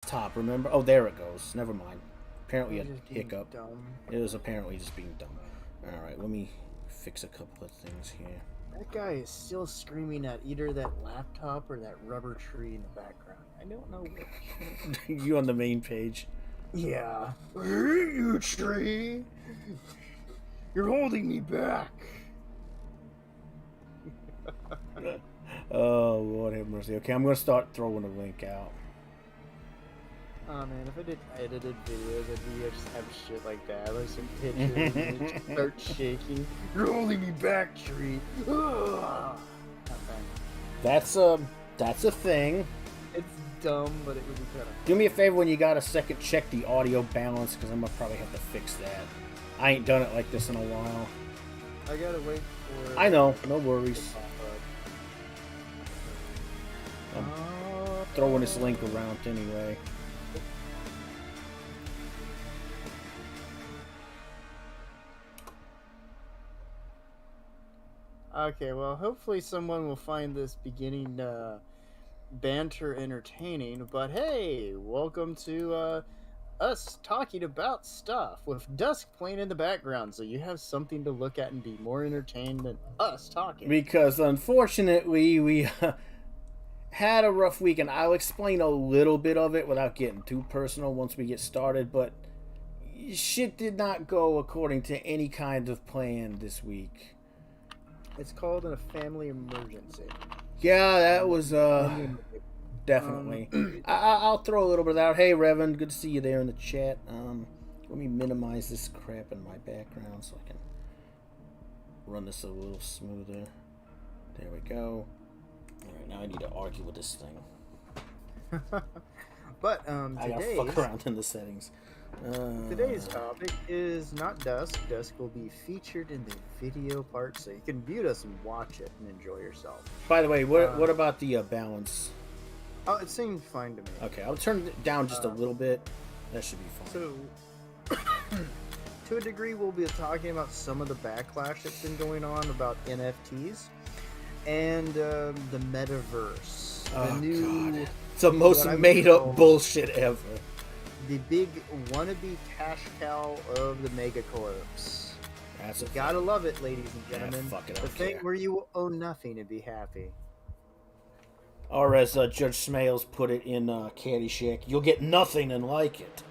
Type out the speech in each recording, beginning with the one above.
laptop, remember? Oh, there it goes. Never mind. Apparently a hiccup. Dumb. It was apparently just being dumb. Alright, let me fix a couple of things here. That guy is still screaming at either that laptop or that rubber tree in the background. I don't know which. You on the main page? Yeah. You tree! You're holding me back! Oh, Lord have mercy. Okay, I'm going to start throwing a link out. Oh man, if I did edited videos, I'd just have shit like that, like some pictures, and it just start shaking. You're holding me back, tree. Ugh. That's a thing. It's dumb, but it would be kind of. Do me a favor when you got a second, check the audio balance, because I'm gonna probably have to fix that. I ain't done it like this in a while. I gotta wait for. I know, no worries. I'm throwing this link around anyway. Okay, well, hopefully someone will find this beginning banter entertaining. But hey, welcome to us talking about stuff with Dusk playing in the background, so you have something to look at and be more entertained than us talking. Because unfortunately, we had a rough week, and I'll explain a little bit of it without getting too personal once we get started. But shit did not go according to any kind of plan this week. It's called a family emergency. Yeah, that was definitely. I'll throw a little bit out. Hey, Revan, good to see you there in the chat. Let me minimize this crap in my background so I can run this a little smoother. There we go. All right, now I need to argue with this thing. But I gotta fuck around in the settings. Today's topic is not Dusk. Dusk will be featured in the video part, so you can mute us and watch it and enjoy yourself. By the way, what about the balance? Oh, it seemed fine to me. Okay, I'll turn it down just a little bit. That should be fine. So, to a degree, we'll be talking about some of the backlash that's been going on about NFTs and the metaverse. God. It's the most made-up bullshit ever. The big wannabe cash cow of the megacorps. That's gotta love it, ladies and gentlemen. Fuck it, the thing where you own nothing and be happy. Or as Judge Smales put it in Caddyshack, you'll get nothing and like it.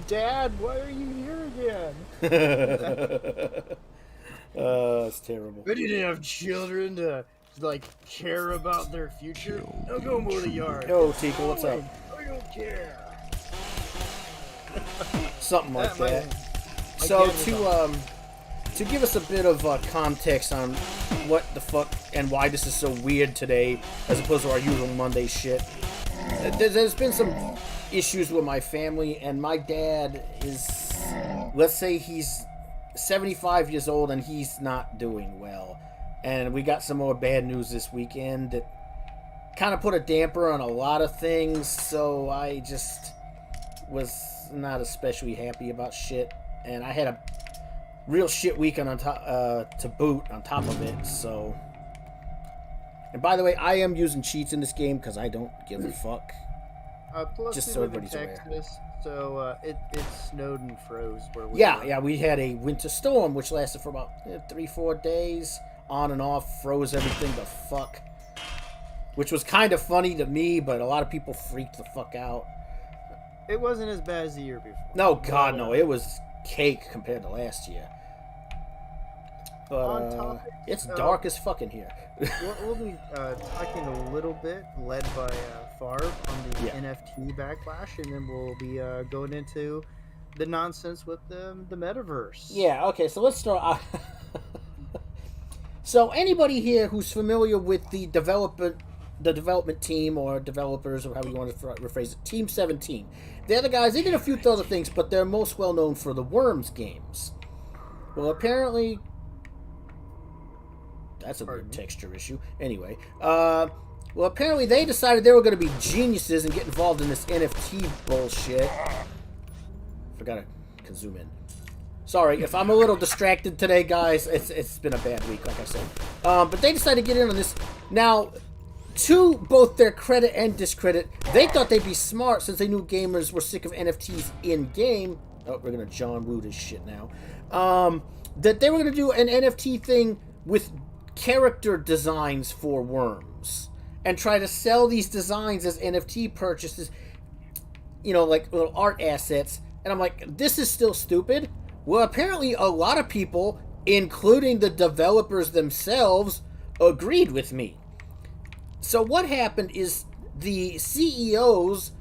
Dad, why are you here again? It's terrible. I didn't have children to care about their future. Now go mow the yard. Yo, Tico, what's up? I don't care. Something like that. So to give us a bit of context on what the fuck and why this is so weird today, as opposed to our usual Monday shit, there's been some issues with my family, and my dad is, let's say he's 75 years old and he's not doing well. And we got some more bad news this weekend that kind of put a damper on a lot of things, so I just was not especially happy about shit. And I had a real shit weekend on top, to boot on top of it, so... And by the way, I am using cheats in this game because I don't give a fuck. Plus just we so live in everybody's aware. Texas, so it snowed and froze where we were. Yeah, we had a winter storm which lasted for about 3-4 days. On and off, froze everything the fuck. Which was kind of funny to me, but a lot of people freaked the fuck out. It wasn't as bad as the year before. No, God, no. It was cake compared to last year. But it's dark as fuck in here. We'll be talking a little bit, led by Farb, on the NFT backlash, and then we'll be going into the nonsense with the metaverse. Yeah, okay, so let's start... So anybody here who's familiar with the development team or developers or however you want to rephrase it, Team 17. They're the guys, they did a few other things, but they're most well known for the Worms games. Well, apparently... That's a weird texture issue. Anyway, well, apparently they decided they were going to be geniuses and get involved in this NFT bullshit. Forgot to zoom in. Sorry, if I'm a little distracted today, guys, it's been a bad week, like I said. But they decided to get in on this. Now, to both their credit and discredit, they thought they'd be smart since they knew gamers were sick of NFTs in-game. Oh, we're going to John Woo this shit now. That they were going to do an NFT thing with character designs for worms and try to sell these designs as NFT purchases, you know, like little art assets. And I'm like, this is still stupid. Well, apparently a lot of people, including the developers themselves, agreed with me. So what happened is the CEOs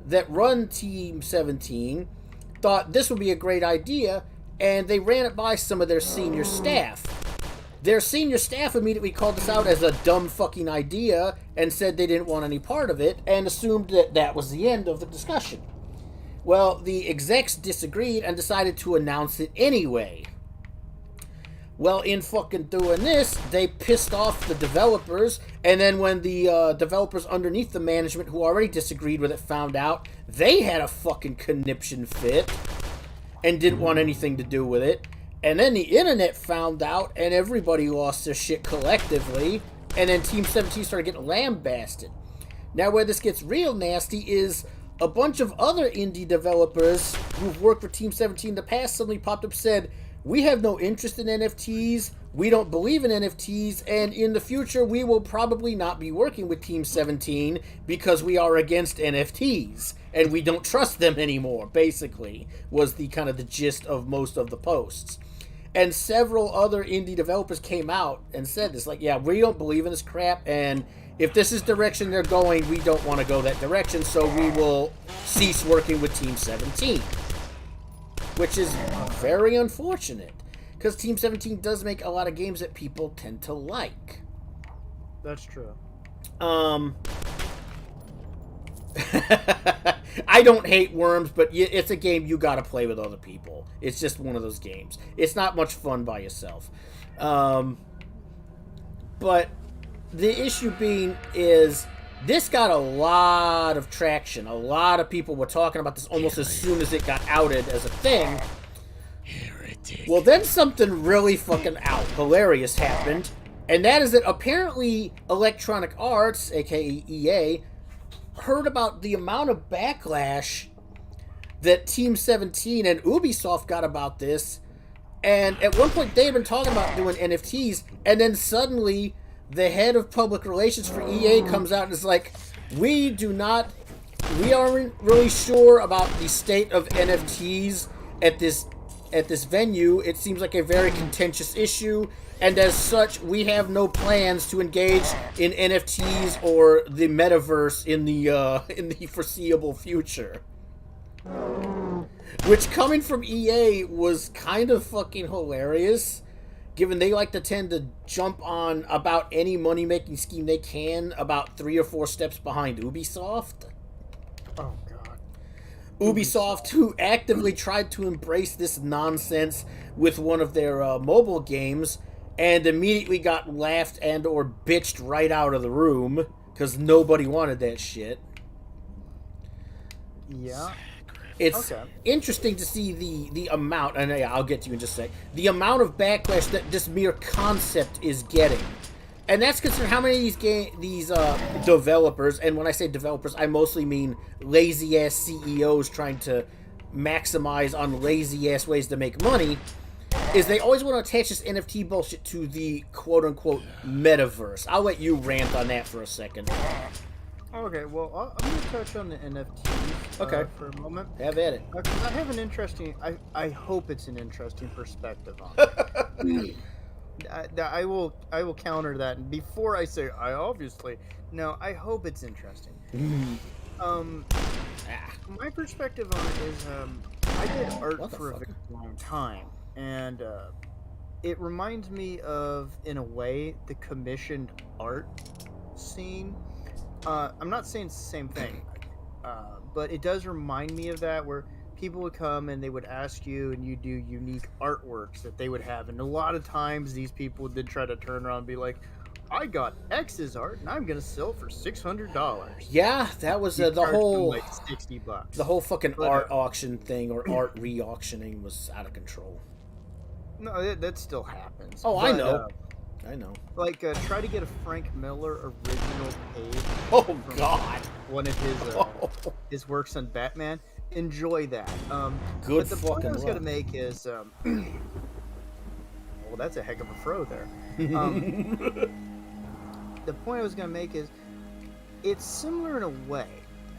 that run Team 17 thought this would be a great idea, and they ran it by some of their senior staff. Their senior staff immediately called this out as a dumb fucking idea and said they didn't want any part of it and assumed that that was the end of the discussion. Well, the execs disagreed and decided to announce it anyway. Well, in fucking doing this, they pissed off the developers, and then when the developers underneath the management who already disagreed with it found out, they had a fucking conniption fit and didn't want anything to do with it. And then the internet found out, and everybody lost their shit collectively, and then Team 17 started getting lambasted. Now, where this gets real nasty is a bunch of other indie developers who've worked for Team 17 in the past suddenly popped up and said, we have no interest in NFTs, we don't believe in NFTs, and in the future we will probably not be working with Team 17 because we are against NFTs, and we don't trust them anymore, basically, was the kind of the gist of most of the posts. And several other indie developers came out and said this, like, yeah, we don't believe in this crap, and if this is the direction they're going, we don't want to go that direction, so we will cease working with Team 17. Which is very unfortunate, because Team 17 does make a lot of games that people tend to like. That's true. I don't hate Worms, but it's a game you gotta play with other people. It's just one of those games. It's not much fun by yourself. But the issue being is this got a lot of traction. A lot of people were talking about this almost as soon as it got outed as a thing. Well, then something really fucking hilarious happened, and that is that apparently Electronic Arts, aka EA, heard about the amount of backlash that Team 17 and Ubisoft got about this, and at one point they had been talking about doing NFTs, and then suddenly the head of public relations for EA comes out and is like, we aren't really sure about the state of NFTs at this venue. It seems like a very contentious issue, and as such, we have no plans to engage in NFTs or the metaverse in the foreseeable future. Which, coming from EA, was kind of fucking hilarious, given they like to tend to jump on about any money-making scheme they can about 3 or 4 steps behind Ubisoft. Oh, God. Ubisoft, who actively tried to embrace this nonsense with one of their mobile games, and immediately got laughed and or bitched right out of the room, because nobody wanted that shit. Yeah. It's interesting to see the amount, and I'll get to you in just a sec, the amount of backlash that this mere concept is getting. And that's considering how many of these developers, and when I say developers, I mostly mean lazy-ass CEOs trying to maximize on lazy-ass ways to make money, is they always want to attach this NFT bullshit to the quote-unquote metaverse. I'll let you rant on that for a second. Okay, well, I'm going to touch on the NFTs for a moment. Have at it. I have an interesting, I hope it's an interesting perspective on it. I will counter that. And before I say, I hope it's interesting. My perspective on it is, I did art for a very long time. And it reminds me of, in a way, the commissioned art scene. I'm not saying it's the same thing, but it does remind me of that, where people would come and they would ask you, and you do unique artworks that they would have, and a lot of times these people would then try to turn around and be like, I got X's art and I'm gonna sell it for $600. Yeah, that was the whole like $60. The whole fucking art auction thing, or art re-auctioning, was out of control. No, that still happens. Oh, I know. I know. Like, try to get a Frank Miller original page. Oh God! One of his works on Batman. Enjoy that. Good but the fucking point I was gonna luck. make is, well, that's a heck of a throw there. The point I was gonna make is, it's similar in a way.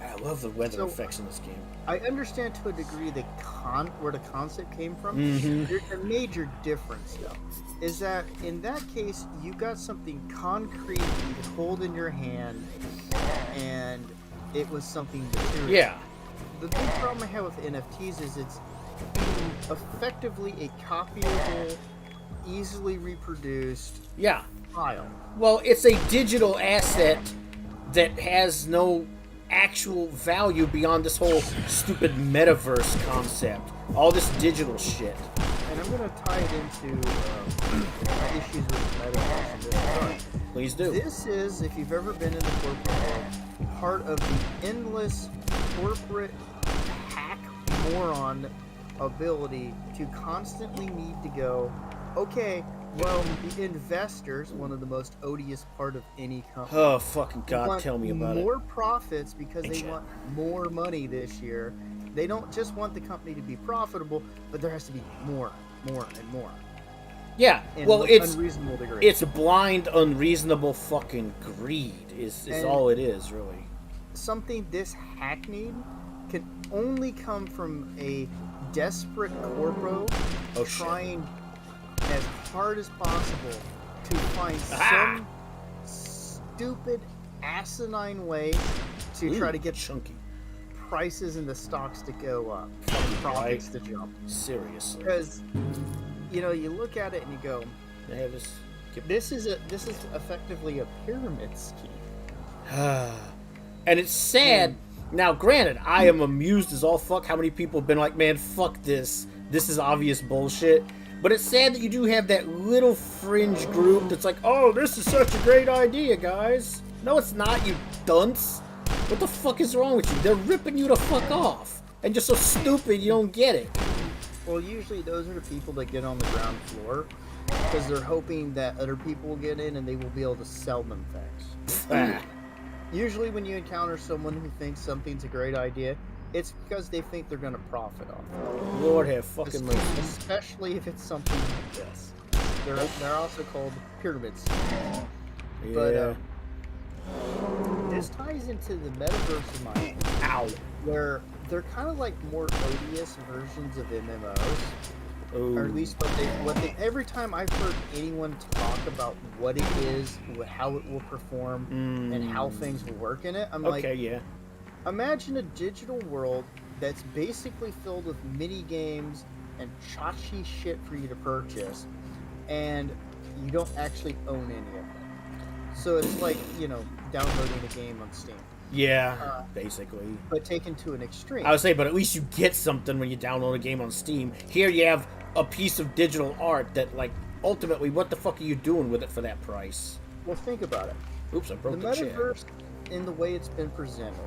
I love the weather effects in this game. I understand to a degree where the concept came from. There's a major difference, though, is that in that case you got something concrete you could hold in your hand, and it was something material. Yeah. The big problem I have with NFTs is it's effectively a copyable, easily reproduced file. Well, it's a digital asset that has no actual value beyond this whole stupid metaverse concept. All this digital shit. And I'm going to tie it into my issues with metaverse in this regard. Please do. This is, if you've ever been in the corporate world, part of the endless corporate hack moron ability to constantly need to go, okay, well, the investors, one of the most odious part of any company. Oh, fucking God, tell me about it. More profits because they want more money this year. They don't just want the company to be profitable, but there has to be more, and more. Yeah, well, unreasonable degree. It's blind, unreasonable fucking greed is all it is, really. Something this hackneyed can only come from a desperate corpo trying as hard as possible to find some stupid, asinine way to try to get chunky prices in the stocks to go up, profits to jump. Seriously, because you look at it and you go, this is effectively a pyramid scheme. And it's sad. Now, granted, I am amused as all fuck how many people have been like, man, fuck this. This is obvious bullshit. But it's sad that you do have that little fringe group that's like, oh, this is such a great idea, guys. No, it's not, you dunce. What the fuck is wrong with you? They're ripping you the fuck off. And you're so stupid you don't get it. Well, usually those are the people that get on the ground floor because they're hoping that other people will get in and they will be able to sell them things. Usually when you encounter someone who thinks something's a great idea, it's because they think they're going to profit off it. Lord have fucking mercy. Especially if it's something like this. They're also called pyramid schemes. Yeah. But this ties into the metaverse of mine. Where they're kind of like more odious versions of MMOs. Or at least what they every time I've heard anyone talk about what it is, how it will perform, and how things will work in it, I'm like, imagine a digital world that's basically filled with mini games and tchotchke shit for you to purchase, and you don't actually own any of them. So it's like, downloading a game on Steam. Yeah, basically. But taken to an extreme. I would say, but at least you get something when you download a game on Steam. Here you have a piece of digital art that, like, ultimately, what the fuck are you doing with it for that price? Well, think about it. Oops, I broke the metaverse, in the way it's been presented,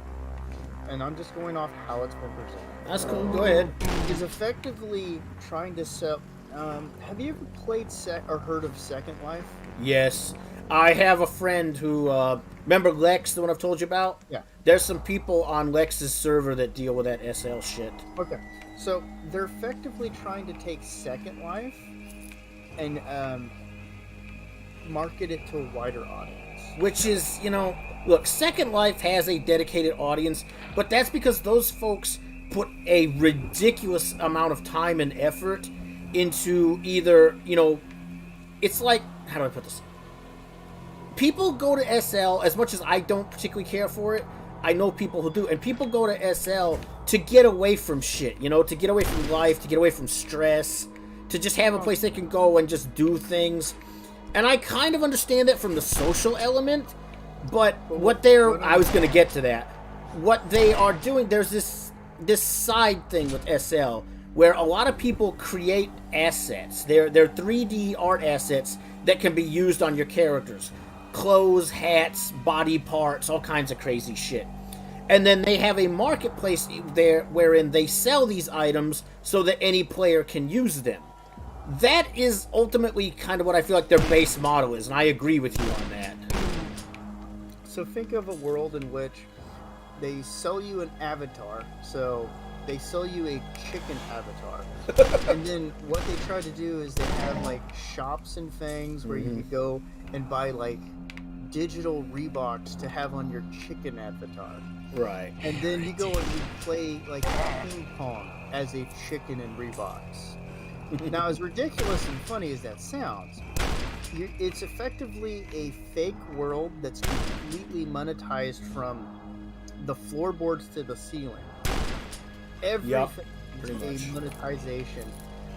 and I'm just going off how it's been presented. That's cool, go ahead. Is effectively trying to sell... have you ever played or heard of Second Life? Yes. I have a friend who, remember Lex, the one I've told you about? Yeah. There's some people on Lex's server that deal with that SL shit. Okay. So, they're effectively trying to take Second Life and market it to a wider audience. Which is, look, Second Life has a dedicated audience, but that's because those folks put a ridiculous amount of time and effort into either, it's like, how do I put this? People go to SL, as much as I don't particularly care for it, I know people who do, and people go to SL to get away from shit, to get away from life, to get away from stress, to just have a place they can go and just do things. And I kind of understand that from the social element, but I was going to get to that. What they are doing, there's this side thing with SL, where a lot of people create assets. They're 3D art assets that can be used on your characters. Clothes, hats, body parts, all kinds of crazy shit. And then they have a marketplace there wherein they sell these items so that any player can use them. that is ultimately kind of what I feel like their base model is, and I agree with you on that. So think of a world in which they sell you an avatar. So they sell you a chicken avatar. And then what they try to do is they have like shops and things where you can go and buy like digital Reeboks to have on your chicken avatar. Right. And then you go and you play like ping pong as a chicken in Reeboks. Now, as ridiculous and funny as that sounds, it's effectively a fake world that's completely monetized from the floorboards to the ceiling. Everything is a monetization.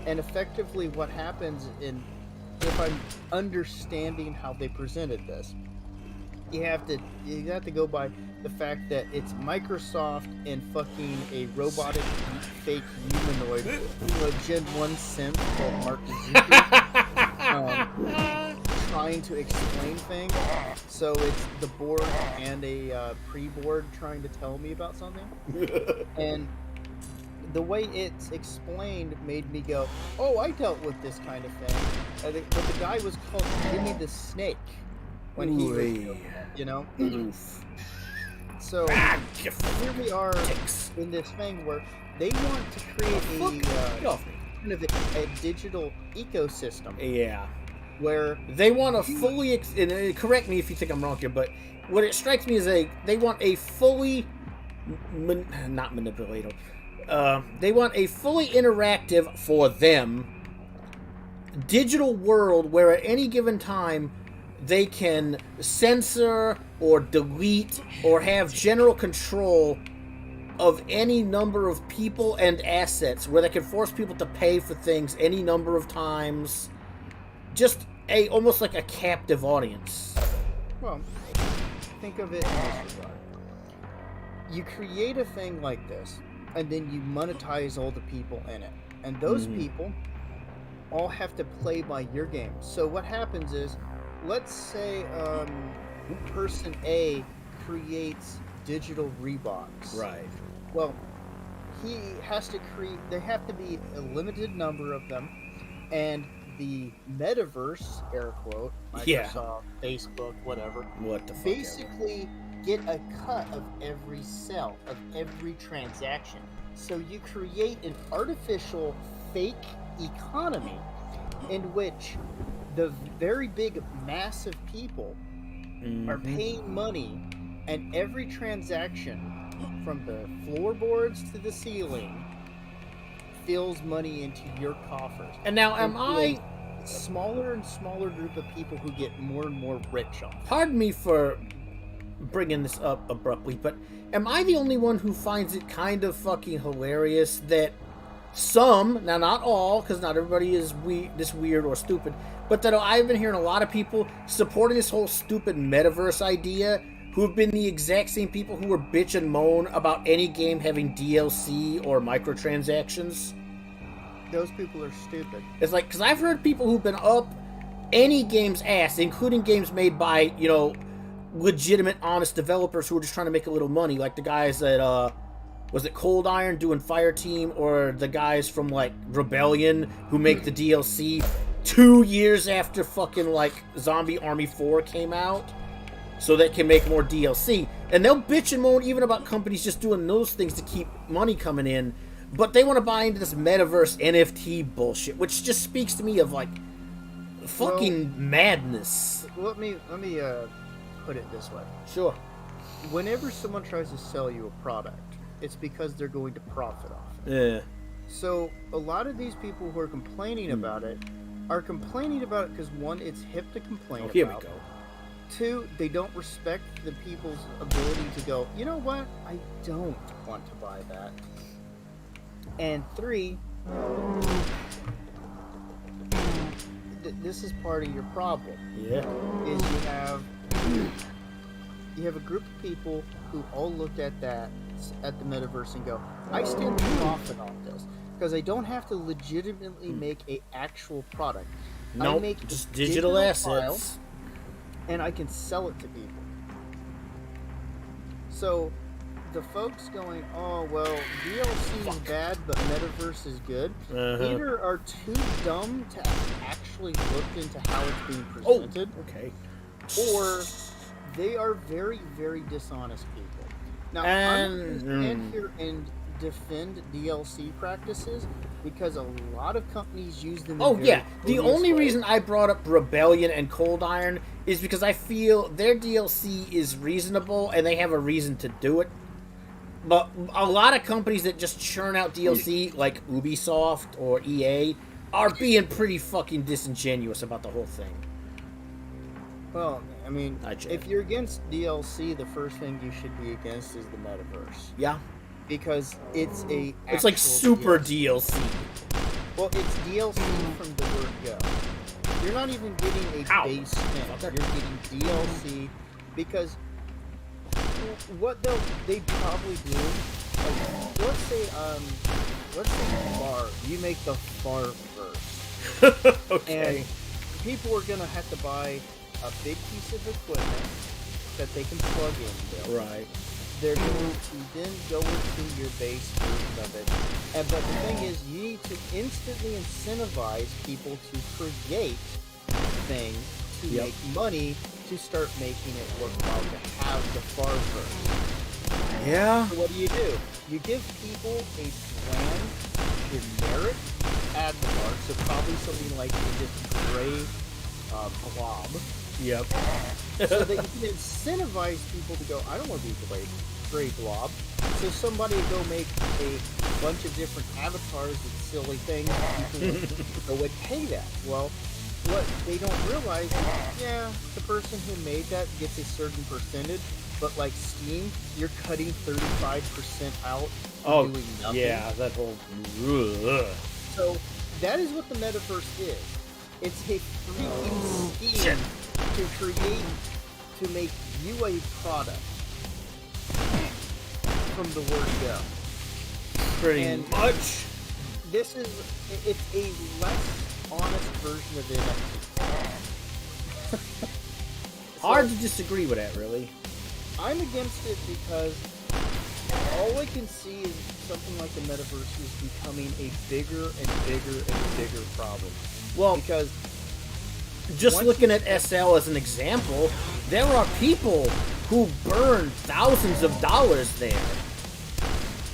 And effectively what happens if I'm understanding how they presented this, you have to go by the fact that it's Microsoft and fucking a robotic fake humanoid, a Gen 1 simp called Mark Zuckerberg, trying to explain things. So it's the board and a pre-board trying to tell me about something. And the way it's explained made me go, oh, I dealt with this kind of thing. But the guy was called Jimmy the Snake when he was, you know? So here we are in this thing where they want to create a digital ecosystem. Yeah. Where they want a fully, and correct me if you think I'm wrong here, but what it strikes me is they want a fully, not manipulative, they want a fully interactive, for them, digital world where at any given time they can censor or delete or have general control of any number of people and assets, where they can force people to pay for things any number of times. Just almost like a captive audience. Well, think of it in this regard. You create a thing like this, and then you monetize all the people in it. And those people all have to play by your game. So what happens is, let's say person A creates digital Reeboks. Right. Well, he has to create, there have to be a limited number of them, and the metaverse, air quote, Microsoft, Facebook, whatever, what the fuck basically get a cut of every sale, of every transaction. So you create an artificial fake economy in which the very big mass of people are paying money, and every transaction from the floorboards to the ceiling fills money into your coffers. And now am I smaller and smaller group of people who get more and more rich off. Pardon me for bringing this up abruptly, but am I the only one who finds it kind of fucking hilarious that some, now not all, because not everybody is this weird or stupid, but that I've been hearing a lot of people supporting this whole stupid metaverse idea who have been the exact same people who were bitch and moan about any game having DLC or microtransactions? Those people are stupid. It's like, because I've heard people who've been up any game's ass, including games made by, you know, legitimate, honest developers who are just trying to make a little money, like the guys at, was it Cold Iron doing Fireteam, or the guys from, like, Rebellion who make the DLC 2 years after fucking, like, Zombie Army 4 came out, so they can make more DLC. And they'll bitch and moan even about companies just doing those things to keep money coming in, but they want to buy into this metaverse NFT bullshit, which just speaks to me of, like, fucking madness. Let me put it this way. Sure. Whenever someone tries to sell you a product, it's because they're going to profit off it. Yeah. So a lot of these people who are complaining about it are complaining about it because, one, it's hip to complain about. Here we go. Two, they don't respect the people's ability to go, you know what, I don't want to buy that. And three, this is part of your problem. Yeah. Is you have a group of people who all look at that, at the metaverse, and go, I stand to profit on this because I don't have to legitimately make a actual product. Nope, I make just a digital assets. file, and I can sell it to people. So the folks going, oh well, DLC is bad, but metaverse is good, either are too dumb to actually look into how it's being presented, okay, or they are very, very dishonest people. Now, I'm going to stand here and defend DLC practices because a lot of companies use them. The only reason I brought up Rebellion and Cold Iron is because I feel their DLC is reasonable and they have a reason to do it. But a lot of companies that just churn out DLC, like Ubisoft or EA, are being pretty fucking disingenuous about the whole thing. Well, I mean, if you're against DLC, the first thing you should be against is the metaverse. Yeah. Because it's it's like super DLC. Well, it's DLC from the word go. You're not even getting a base thing. You're getting DLC because what they probably do, like, let's say bar, you make the bar first. Okay. And people are gonna have to buy a big piece of equipment that they can plug in. Right. They're going to then go into your base version of it. But the thing is, you need to instantly incentivize people to create things to make money to start making it worthwhile to have the far version. Yeah. So what do? You give people a bland, generic ad bar, so probably something like this gray blob. Yep. So that you can incentivize people to go, I don't want to be gray blob. So somebody go make a bunch of different avatars and silly things and people would pay that. Well, what they don't realize is, the person who made that gets a certain percentage, but like Steam, you're cutting 35% out doing nothing. Yeah, that whole... So that is what the metaverse is. It's a freaking scheme to make you a product from the word go. Pretty much. It's a less honest version of NFT. Hard to disagree with that, really. I'm against it because all I can see is something like the metaverse is becoming a bigger and bigger and bigger problem. Well, because just looking at SL as an example, there are people who burn thousands of dollars there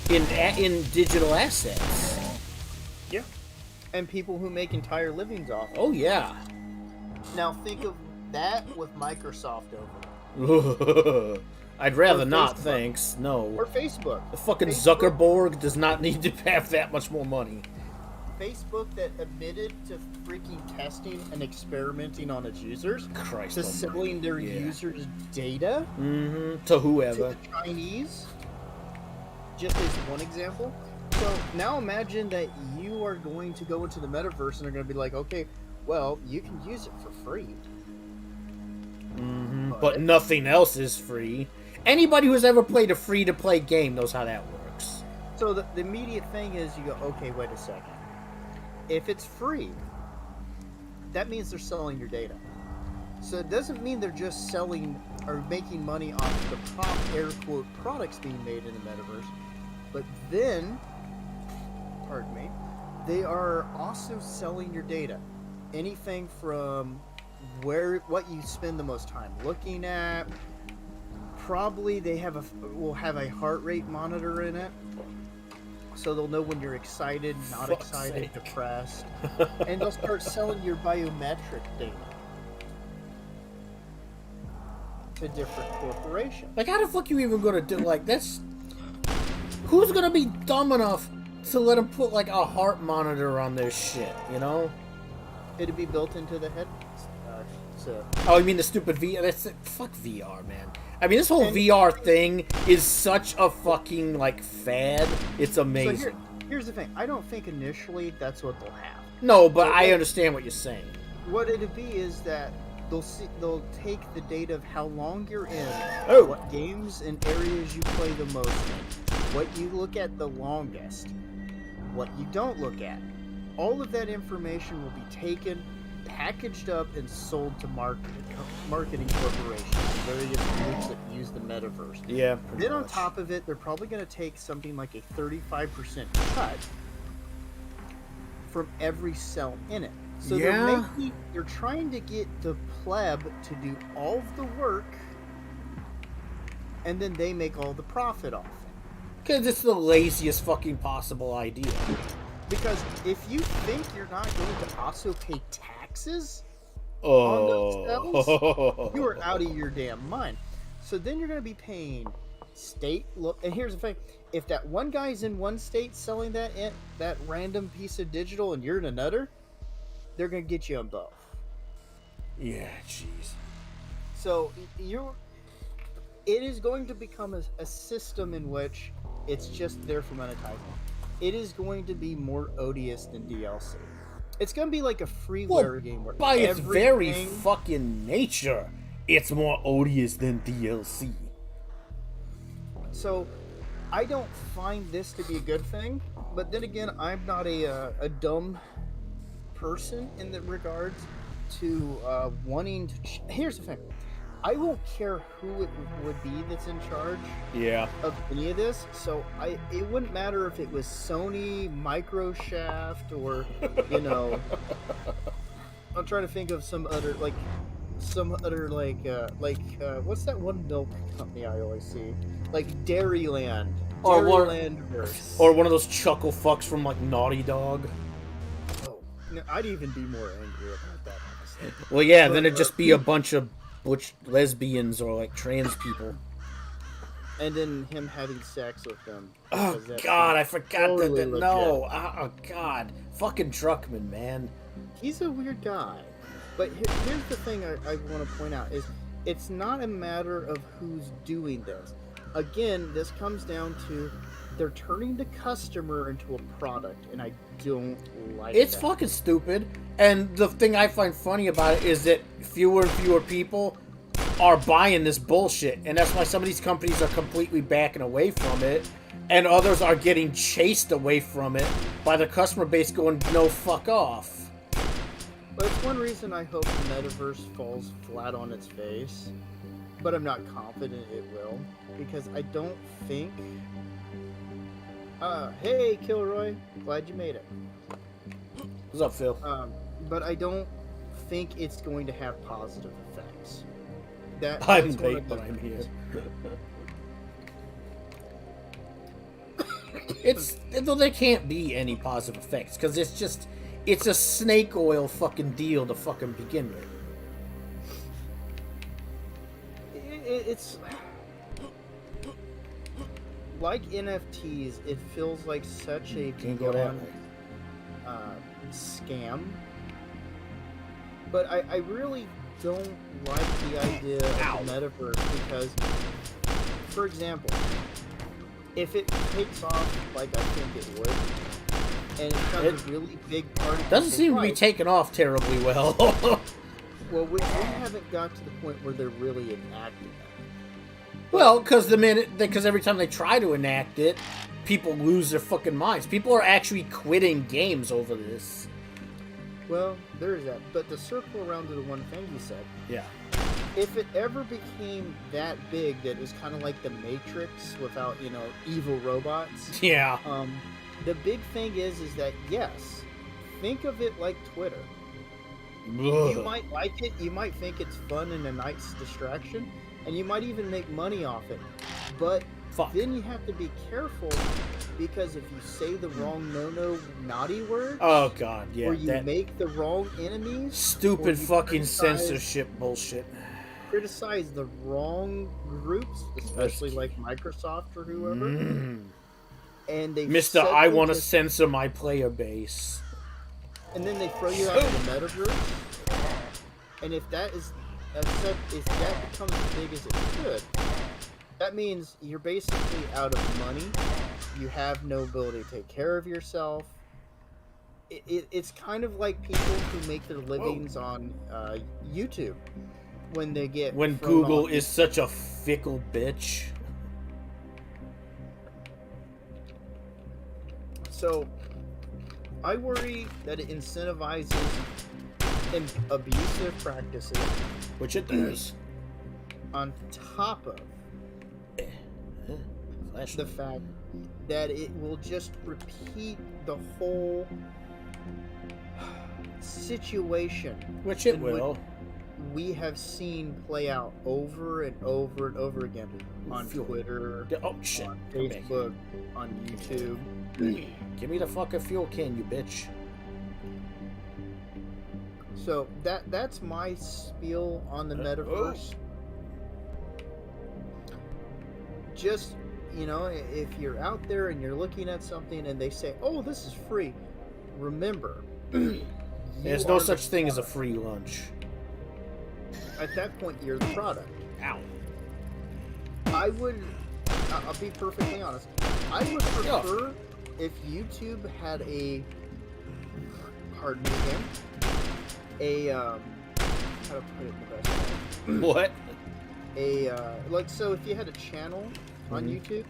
in digital assets. Yeah. And people who make entire livings off of it. Oh, yeah. Now think of that with Microsoft over it. I'd rather not, thanks. No. Or Facebook. The fucking Zuckerberg does not need to have that much more money. Facebook that admitted to freaking testing and experimenting on its users, to selling their users' data to whoever, to the Chinese, just as one example. So now imagine that you are going to go into the metaverse and they're going to be like, okay, well, you can use it for free. But nothing else is free. Anybody who's ever played a free-to-play game knows how that works. So the immediate thing is you go, okay, wait a second. If it's free, that means they're selling your data. So it doesn't mean they're just selling or making money off the air quote products being made in the metaverse, but then, pardon me, they are also selling your data. Anything from what you spend the most time looking at. Probably they will have a heart rate monitor in it. So they'll know when you're excited, not excited, depressed. And they'll start selling your biometric data to different corporations. Like, how the fuck you even gonna do, like, that's... Who's gonna be dumb enough to let them put, like, a heart monitor on their shit, you know? It'd be built into the head. Oh, you mean the stupid VR? Fuck VR, man. I mean, this whole VR thing is such a fucking, like, fad. It's amazing. So here's the thing. I don't think initially that's what they'll have. No, but I understand what you're saying. What it'll be is that they'll take the data of how long you're in, what games and areas you play the most in, what you look at the longest, what you don't look at. All of that information will be taken, packaged up and sold to marketing corporations, various groups that use the metaverse. Yeah. Then on top of it, they're probably going to take something like a 35% cut from every cell in it. So they're trying to get the pleb to do all of the work, and then they make all the profit off it. Because it's the laziest fucking possible idea. Because if you think you're not going to also pay taxes on those cells, you are out of your damn mind. So then you're going to be paying state. And here's the thing: if that one guy's in one state selling that random piece of digital, and you're in another, they're going to get you on both. Yeah, jeez. So it is going to become a system in which it's just there for monetizing. It is going to be more odious than DLC. It's going to be like a freeware game where by its very fucking nature, it's more odious than DLC. So, I don't find this to be a good thing, but then again, I'm not a dumb person in that regards to wanting to... Here's the thing. I won't care who it would be that's in charge of any of this, so it wouldn't matter if it was Sony, Microshaft, or, I'm trying to think of some other, what's that one milk company I always see? Like Dairyland. Or one of those chuckle fucks from, like, Naughty Dog. Oh, I'd even be more angry about that, honestly. Well, yeah, then it'd just be a bunch of butch lesbians or like trans people, and then him having sex with them. Oh God, I forgot totally that. No, oh God, fucking Druckmann, man. He's a weird guy, but here's the thing I want to point out is it's not a matter of who's doing this. Again, this comes down to they're turning the customer into a product, and I don't like It's fucking stupid. And the thing I find funny about it is that fewer and fewer people are buying this bullshit, and that's why some of these companies are completely backing away from it, and others are getting chased away from it by the customer base going, no, fuck off. But it's one reason I hope the metaverse falls flat on its face, but I'm not confident it will, because I don't think... hey, Kilroy. Glad you made it. What's up, Phil? But I don't think it's going to have positive effects. I'm late, but I'm here. There can't be any positive effects, because it's a snake oil fucking deal to fucking begin with. It's... like NFTs, it feels like such a beyond scam. But I really don't like the idea of the metaverse because, for example, if it takes off like I think it would, and it becomes a really big part of doesn't seem to be taking off terribly well. Well, we haven't got to the point where they're really enacting it. Well, because every time they try to enact it, people lose their fucking minds. People are actually quitting games over this. Well, there is that. But to circle around to the one thing you said. Yeah. If it ever became that big that it was kind of like the Matrix without, evil robots. Yeah. The big thing is that, yes, think of it like Twitter. Ugh. You might like it. You might think it's fun and a nice distraction. And you might even make money off it. But then you have to be careful because if you say the wrong naughty words... Oh, God, yeah. Or you make the wrong enemies... Stupid fucking censorship bullshit. Criticize the wrong groups, especially like Microsoft or whoever. And they... Mr. I want to censor my player base. And then they throw you out of the metaverse. And if that becomes as big as it could, that means you're basically out of money. You have no ability to take care of yourself. It's kind of like people who make their livings on YouTube when Google is such a fickle bitch. So I worry that it incentivizes and abusive practices, which it does. On top of the fact that it will just repeat the whole situation, which it will. We have seen play out over and over and over again on Twitter, on Facebook, on YouTube. Give me the fucking fuel can, you bitch. So that's my spiel on the metaverse. Just, you know, if you're out there and you're looking at something and they say, "Oh, this is free," remember, there's no such thing as a free lunch. At that point, you're the product. Ow. I'll be perfectly honest. I would prefer if YouTube had a, pardon me again, how to put it in the best way. What? Like, so if you had a channel on YouTube,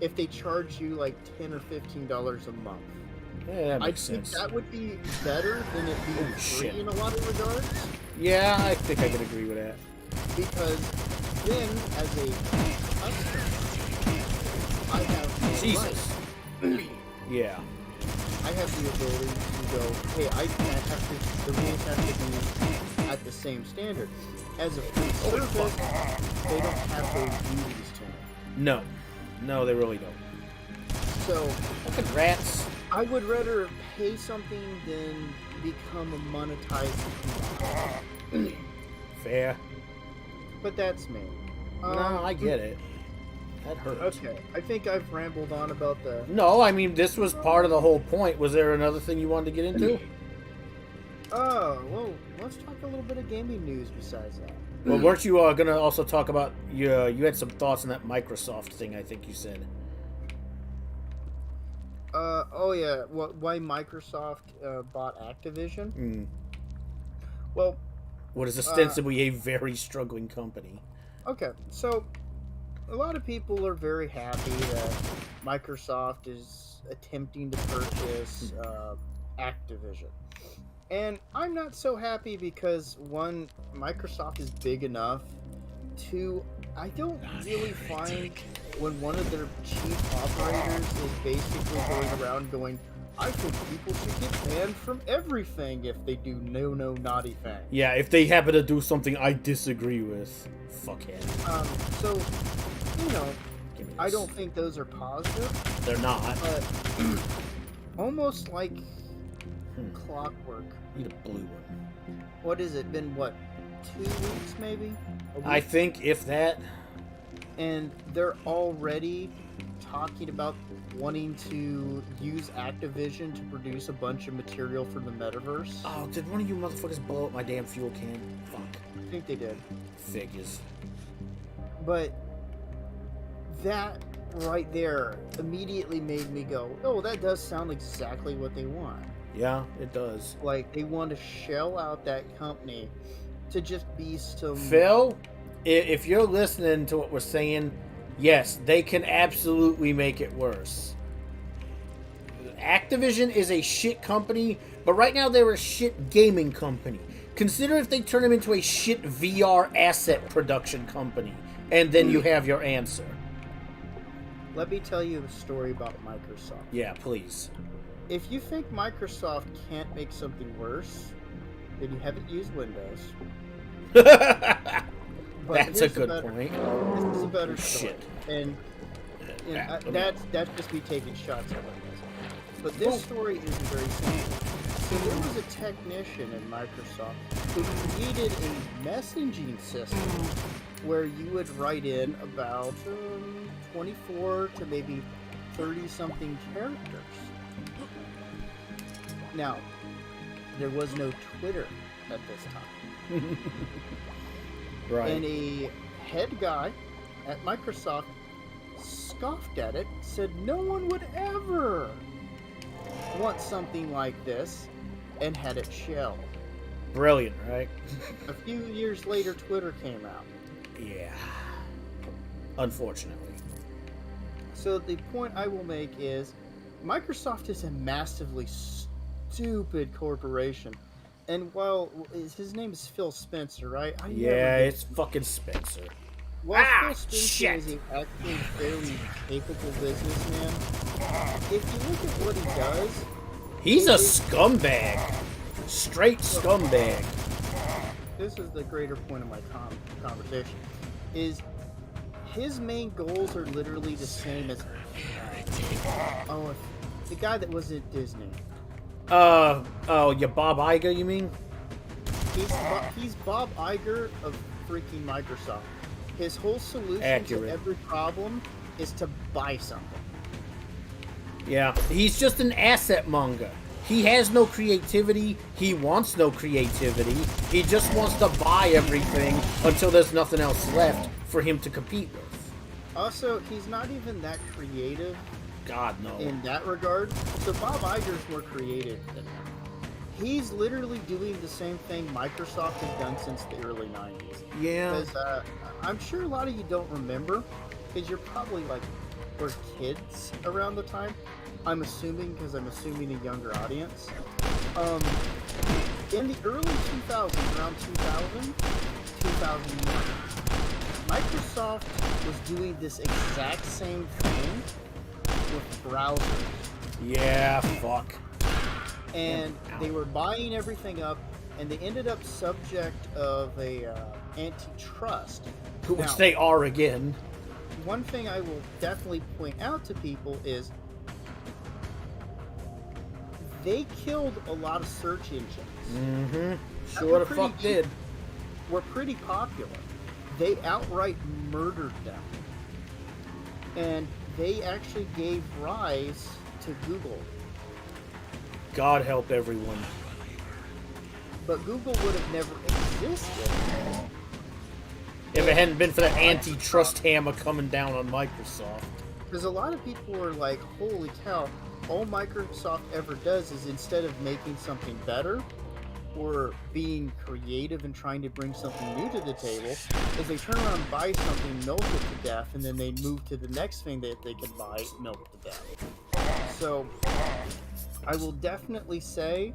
if they charge you like $10 or $15 a month, yeah, that makes sense. Think that would be better than it being free in a lot of regards. Yeah, I think I can agree with that. Because then, as a customer, I have Jesus. Yeah. I have the ability to go, hey, I can't have to, the rules have to be at the same standard. As a free service, they don't have those duties to it. No, they really don't. So, fucking rats. I would rather pay something than become a monetized. Fair. But that's me. No, I get it. That hurts. Okay, I think I've rambled on about the... No, I mean, this was part of the whole point. Was there another thing you wanted to get into? Oh, well, let's talk a little bit of gaming news besides that. Well, weren't you going to also talk about... You had some thoughts on that Microsoft thing, I think you said. Oh yeah, why Microsoft bought Activision? Mm. Well... What is ostensibly a very struggling company. Okay, so... A lot of people are very happy that Microsoft is attempting to purchase Activision. And I'm not so happy because, one, Microsoft is big enough. Two, I don't really find when one of their chief operators is basically going around going, I think people should get banned from everything if they do no naughty thing. Yeah, if they happen to do something I disagree with. Fuckhead. So, you know, I don't think those are positive. They're not. But almost like clockwork. Need a blue one. What has it been, 2 weeks maybe? I think, if that. And they're already talking about wanting to use Activision to produce a bunch of material for the metaverse. Oh, did one of you motherfuckers blow up my damn fuel can? Fuck. I think they did. Figures. But that right there immediately made me go, oh, that does sound exactly what they want. Yeah, it does. Like, they want to shell out that company to just be some... Phil, if you're listening to what we're saying, yes, they can absolutely make it worse. Activision is a shit company, but right now they're a shit gaming company. Consider if they turn them into a shit VR asset production company, and then you have your answer. Let me tell you a story about Microsoft. Yeah, please. If you think Microsoft can't make something worse, then you haven't used Windows. That's a good point. This is a better story. Shit. And you know, that's just me taking shots at Windows. But this story is very simple. So there was a technician in Microsoft who created a messaging system where you would write in about 24 to maybe 30-something characters. Now, there was no Twitter at this time. Right. And a head guy at Microsoft scoffed at it, said no one would ever want something like this, and had it shelled. Brilliant, right? A few years later, Twitter came out. Yeah. Unfortunately. So the point I will make is, Microsoft is a massively stupid corporation And while his name is Phil Spencer, right? Yeah, it's fucking Spencer. While Phil Shit! Spencer is an actually fairly capable businessman, if you look at what he does, He's a scumbag. Straight scumbag. This is the greater point of my conversation. Is his main goals are literally the same as the guy that was at Disney. Oh, yeah, Bob Iger, you mean? He's Bob Iger of freaking Microsoft. His whole solution to every problem is to buy something. Yeah, he's just an asset monger. He has no creativity. He wants no creativity. He just wants to buy everything until there's nothing else left for him to compete with. Also, he's not even that creative. God, no. In that regard. So Bob Iger's more creative than him. He's literally doing the same thing Microsoft has done since the early 90s. Yeah. Because I'm sure a lot of you don't remember, because you're probably were kids around the time. I'm assuming, because I'm assuming a younger audience. In the early 2000s, around 2000, 2001, Microsoft was doing this exact same thing with browsers. Yeah, fuck. And they were buying everything up, and they ended up subject of a antitrust. Which now, they are again. One thing I will definitely point out to people is they killed a lot of search engines. Mm-hmm. Sure the fuck did. Were pretty popular. They outright murdered them. And they actually gave rise to Google. God help everyone. But Google would have never existed if it hadn't been for that antitrust hammer coming down on Microsoft. Because a lot of people were like, holy cow, all Microsoft ever does is instead of making something better or being creative and trying to bring something new to the table, is they turn around and buy something, milk it to death, and then they move to the next thing that they can buy, milk to death. So I will definitely say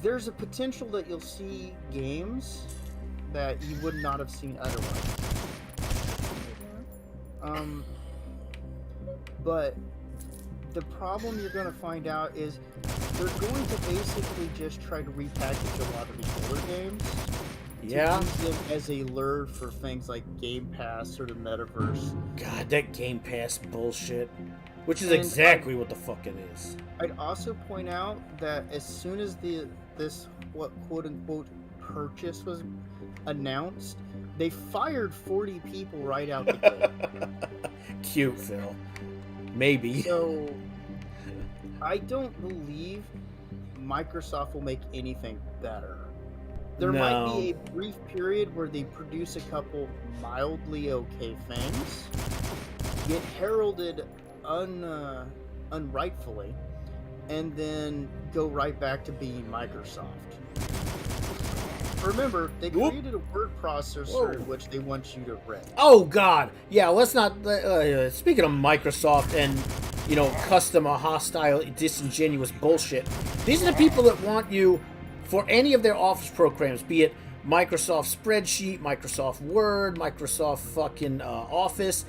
there's a potential that you'll see games that you would not have seen otherwise. But the problem you're going to find out is they're going to basically just try to repackage a lot of these older games. Yeah. To use them as a lure for things like Game Pass or the metaverse. God, that Game Pass bullshit. Which is exactly what the fuck it is. I'd also point out that as soon as this quote unquote purchase was announced, they fired 40 people right out the gate. Cute, Phil. Maybe. So I don't believe Microsoft will make anything better. There might be a brief period where they produce a couple mildly okay things, get heralded unrightfully, and then go right back to being Microsoft. Remember, they created a word processor in which they want you to read. Oh, God. Yeah, let's not... speaking of Microsoft and, custom or hostile, disingenuous bullshit, these are the people that want you, for any of their Office programs, be it Microsoft Spreadsheet, Microsoft Word, Microsoft fucking Office,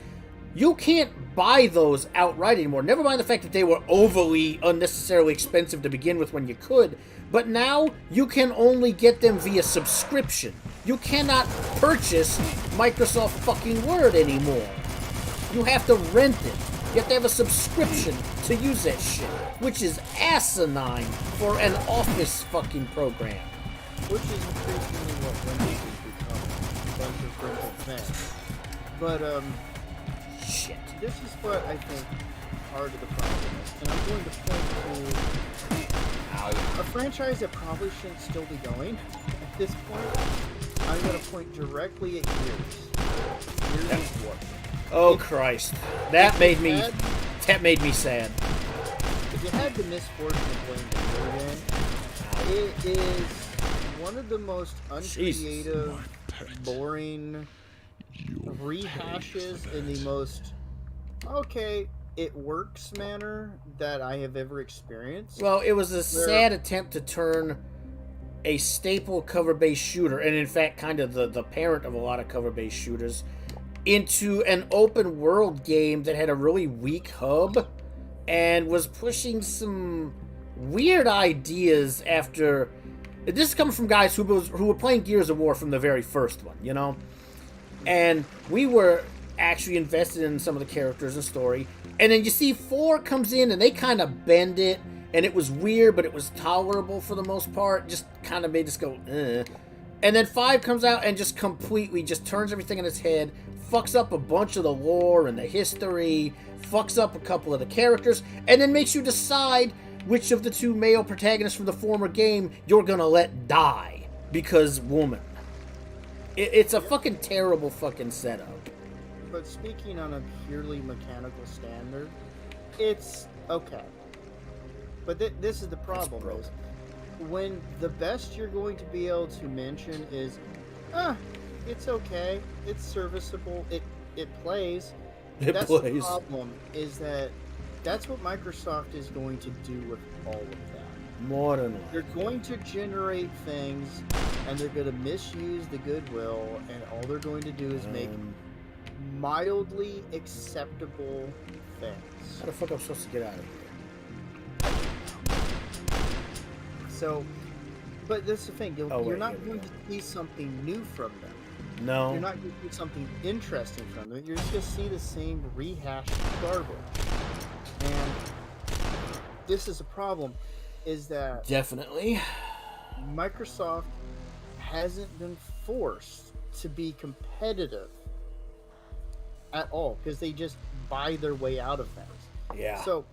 you can't buy those outright anymore. Never mind the fact that they were overly, unnecessarily expensive to begin with when you could. But now, you can only get them via subscription. You cannot purchase Microsoft fucking Word anymore. You have to rent it. You have to have a subscription to use that shit. Which is asinine for an Office fucking program. Which is increasingly what Windows has become. A bunch of printed things. But, shit. This is what I think part of the problem is. And I'm going to point to a franchise that probably shouldn't still be going at this point. I'm going to point directly at Gears. Gears of War. Oh, Christ. That made me sad. If you had the misfortune of playing the video game, it is one of the most uncreative, boring rehashes in the most... Okay, it works manner that I have ever experienced. Well, it was a sad attempt to turn a staple cover-based shooter, and in fact kind of the parent of a lot of cover-based shooters, into an open world game that had a really weak hub and was pushing some weird ideas after... This is coming from guys who were playing Gears of War from the very first one, you know? And we were actually invested in some of the characters and story. And then you see 4 comes in and they kind of bend it. And it was weird, but it was tolerable for the most part. Just kind of made us go, eh. And then 5 comes out and just completely just turns everything on its head. Fucks up a bunch of the lore and the history. Fucks up a couple of the characters. And then makes you decide which of the 2 male protagonists from the former game you're gonna let die. Because woman. It's a fucking terrible fucking setup. But speaking on a purely mechanical standard, it's okay. But this is the problem, is when the best you're going to be able to mention is, it's okay, it's serviceable, it plays. That's the problem, is that that's what Microsoft is going to do with all of that. More than one. They're going to generate things, and they're going to misuse the goodwill, and all they're going to do is make mildly acceptable things. How the fuck am I supposed to get out of here? So, but that's the thing. You're not going to see something new from them. No. You're not going to see something interesting from them. You're just going to see the same rehashed garbage. And this is a problem, is that... Definitely. Microsoft hasn't been forced to be competitive at all, because they just buy their way out of things. Yeah. So,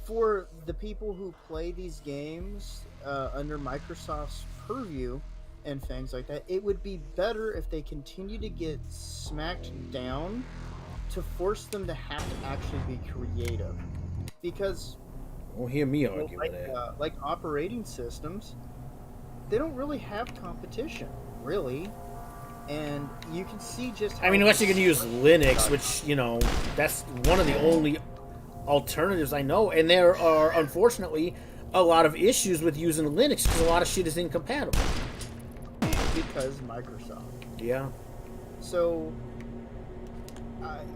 for the people who play these games under Microsoft's purview and things like that, it would be better if they continue to get smacked down to force them to have to actually be creative. Because... Well, hear me argue with that. Like operating systems, they don't really have competition, really. And you can see just how... I mean, unless you're going to use Linux, which, you know, that's one of the only alternatives I know. And there are, unfortunately, a lot of issues with using Linux because a lot of shit is incompatible. Because Microsoft. Yeah. So,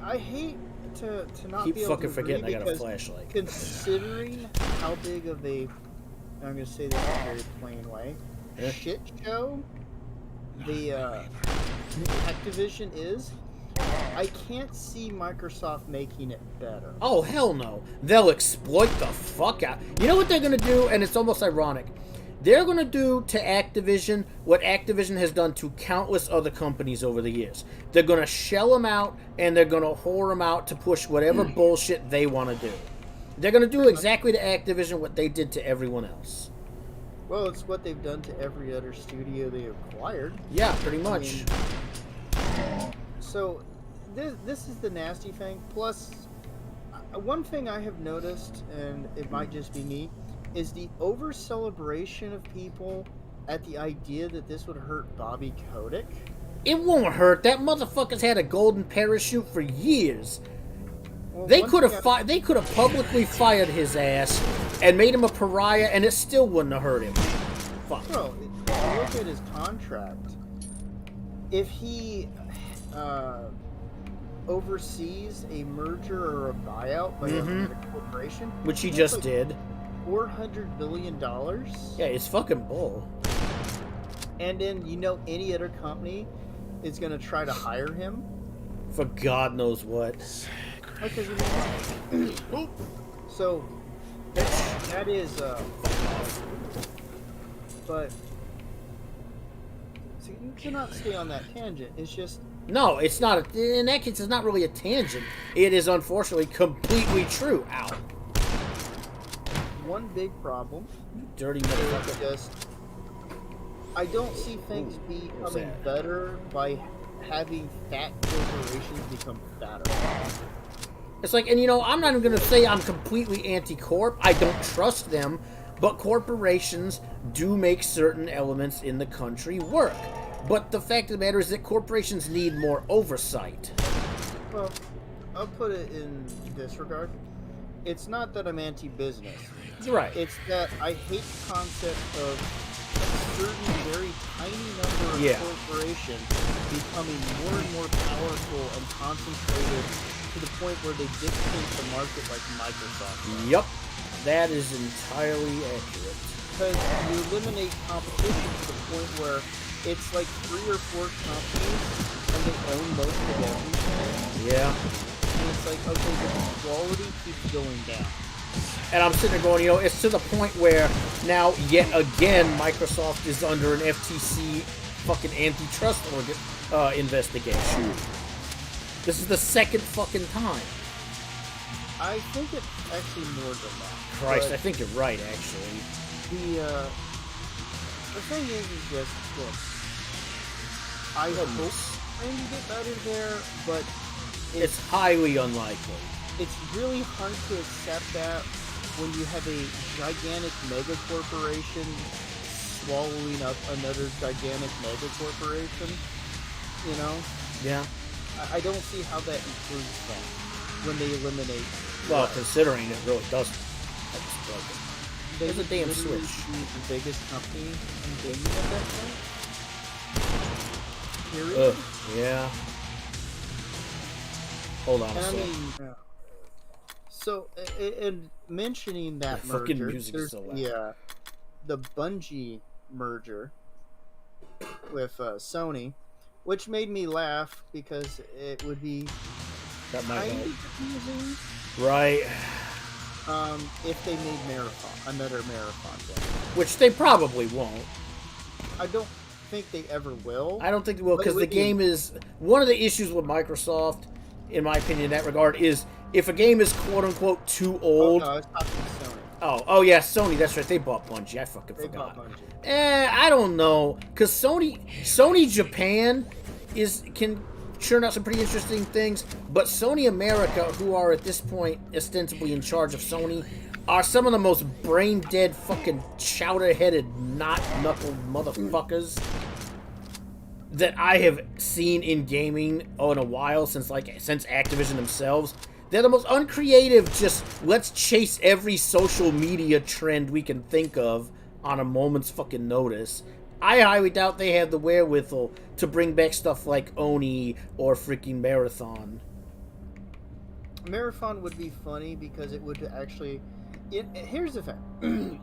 I hate to not Keep be able fucking to forgetting I agree, got a flashlight. Considering how big of a, I'm going to say this in a very plain way, shit show the Activision is, I can't see Microsoft making it better. Oh, hell no. They'll exploit the fuck out. You know what they're going to do? And it's almost ironic. They're going to do to Activision what Activision has done to countless other companies over the years. They're going to shell them out, and they're going to whore them out to push whatever bullshit they want to do. They're going to do exactly to Activision what they did to everyone else. Well, it's what they've done to every other studio they acquired. Yeah, pretty much. I mean, so, this is the nasty thing. Plus, one thing I have noticed, and it might just be me, is the over-celebration of people at the idea that this would hurt Bobby Kotick. It won't hurt. That motherfucker's had a golden parachute for years. Well, they could have publicly fired his ass and made him a pariah, and it still wouldn't have hurt him. Fuck. Bro, if you look at his contract, if he oversees a merger or a buyout by a corporation, which he just did, $400 billion. Yeah, it's fucking bull. And then any other company is going to try to hire him for God knows what. So that is but to not stay on that tangent, it's just no, it's not. In that case, it's not really a tangent. It is unfortunately completely true. Ow. One big problem. You dirty motherfucker. Just, I don't see things becoming better by having fat corporations become fatter. It's like, and I'm not even going to say I'm completely anti-corp. I don't trust them, but corporations do make certain elements in the country work. But the fact of the matter is that corporations need more oversight. Well, I'll put it in this regard. It's not that I'm anti-business. Right. It's that I hate the concept of a certain very tiny number of corporations becoming more and more powerful and concentrated to the point where they dictate the market like Microsoft does. Yep. That is entirely accurate. Because you eliminate competition to the point where it's like 3 or 4 companies and they own most of everything. Yeah. And it's like, okay, the quality keeps going down. And I'm sitting there going, it's to the point where now, yet again, Microsoft is under an FTC fucking antitrust investigation. This is the second fucking time. I think it's actually more than that. Christ, I think you're right, actually. The thing is just, look, I hope things get better there, but it's highly unlikely. It's really hard to accept that when you have a gigantic mega corporation swallowing up another gigantic mega corporation, you know? Yeah. I don't see how that improves that when they eliminate. Well, considering it really doesn't. There's a damn Switch. The biggest company in gaming at that point. Period. Yeah. Hold on a second. So, in mentioning that merger, there's the Bungie merger with Sony, which made me laugh because it would be kind of confusing. Right. If they made another marathon game. Which they probably won't. I don't think they ever will. I don't think they will, because the game is... One of the issues with Microsoft, in my opinion, in that regard, is if a game is quote-unquote too old... Oh, no, I was talking to Sony. Oh, yeah, Sony, that's right. They bought Bungie. I fucking forgot. Bought Bungie. I don't know. Because Sony Japan can churn out some pretty interesting things, but Sony America, who are at this point ostensibly in charge of Sony, are some of the most brain-dead fucking chowder-headed, knot-knuckled motherfuckers that I have seen in gaming in a while, since Activision themselves. They're the most uncreative, just let's chase every social media trend we can think of on a moment's fucking notice. I highly doubt they have the wherewithal to bring back stuff like Oni or freaking Marathon. Marathon would be funny because it would actually... Here's the thing.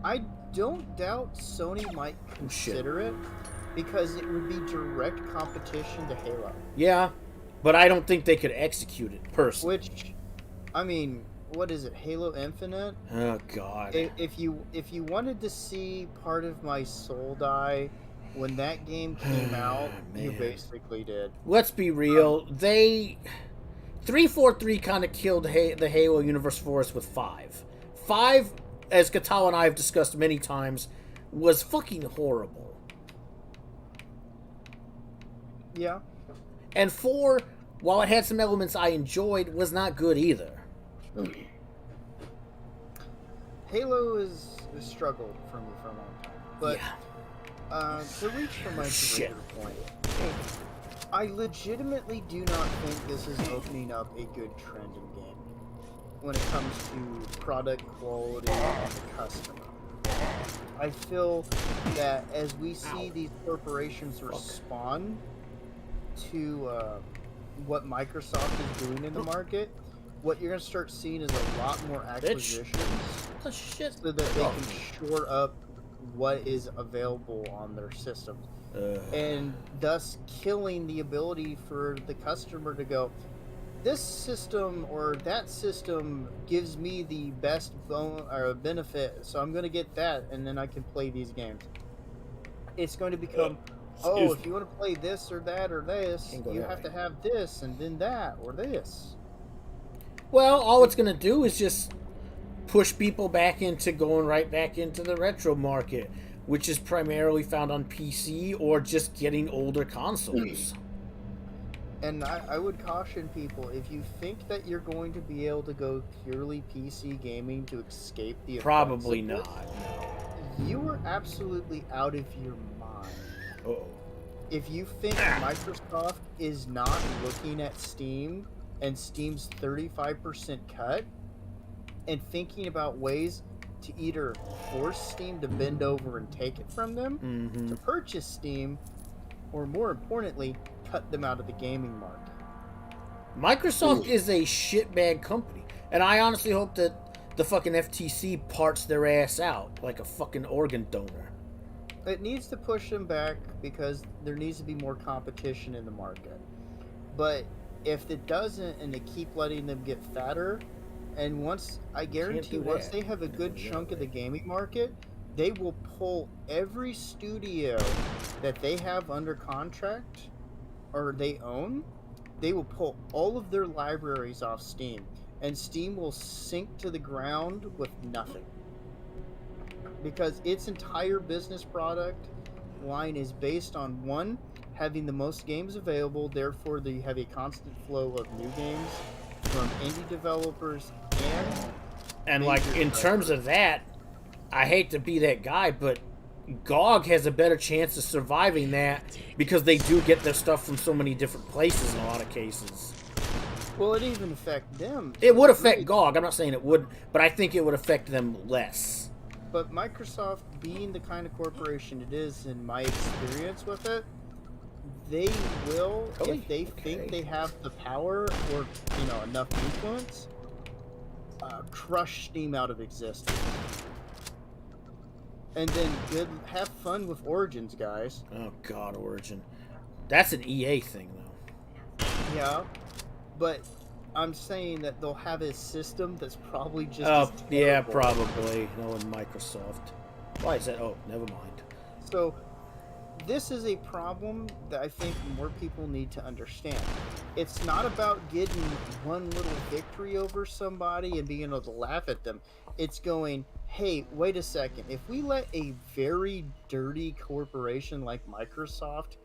I don't doubt Sony might consider it because it would be direct competition to Halo. Yeah, but I don't think they could execute it personally. Which, I mean... What is it? Halo Infinite? Oh God! If you wanted to see part of my soul die when that game came out, you basically did. Let's be real. 343 kind of killed the Halo universe for us with 5. 5, as Gatal and I have discussed many times, was fucking horrible. Yeah. And 4, while it had some elements I enjoyed, was not good either. Halo has struggled for me for a long time, but to reach for my particular point, I legitimately do not think this is opening up a good trend in gaming when it comes to product quality and the customer. I feel that as we see these corporations respond to what Microsoft is doing in the market, what you're going to start seeing is a lot more acquisitions so that they can shore up what is available on their systems. And thus killing the ability for the customer to go, this system or that system gives me the best benefit, so I'm going to get that, and then I can play these games. It's going to become, if you want to play this or that or this, you have to have this and then that or this. Well, all it's going to do is just push people back into going right back into the retro market, which is primarily found on PC or just getting older consoles. And I would caution people, if you think that you're going to be able to go purely PC gaming to escape the probably not. You are absolutely out of your mind. Uh-oh. If you think Microsoft is not looking at Steam and Steam's 35% cut, and thinking about ways to either force Steam to bend over and take it from them, to purchase Steam, or more importantly, cut them out of the gaming market. Microsoft is a shitbag company, and I honestly hope that the fucking FTC parts their ass out like a fucking organ donor. It needs to push them back because there needs to be more competition in the market. But if it doesn't, and they keep letting them get fatter, and once, I guarantee, once they have a good chunk of the gaming market, they will pull every studio that they have under contract or they own. They will pull all of their libraries off Steam, and Steam will sink to the ground with nothing. Because its entire business product line is based on, one, having the most games available, therefore they have a constant flow of new games from indie developers and like in terms of that, I hate to be that guy, but GOG has a better chance of surviving that because they do get their stuff from so many different places in a lot of cases. Well, it even affect them. It would affect GOG. I'm not saying it wouldn't, but I think it would affect them less. But Microsoft, being the kind of corporation it is, in my experience with it, they will, if they think they have the power or, you know, enough influence, crush Steam out of existence. And then have fun with Origins, guys. Oh God, Origin. That's an EA thing, though. Yeah, but I'm saying that they'll have a system that's probably just oh as terrible. Yeah, probably. No, in Microsoft. Why is that? Oh, never mind. So this is a problem that I think more people need to understand. It's not about getting one little victory over somebody and being able to laugh at them. It's going, hey, wait a second. If we let a very dirty corporation like Microsoft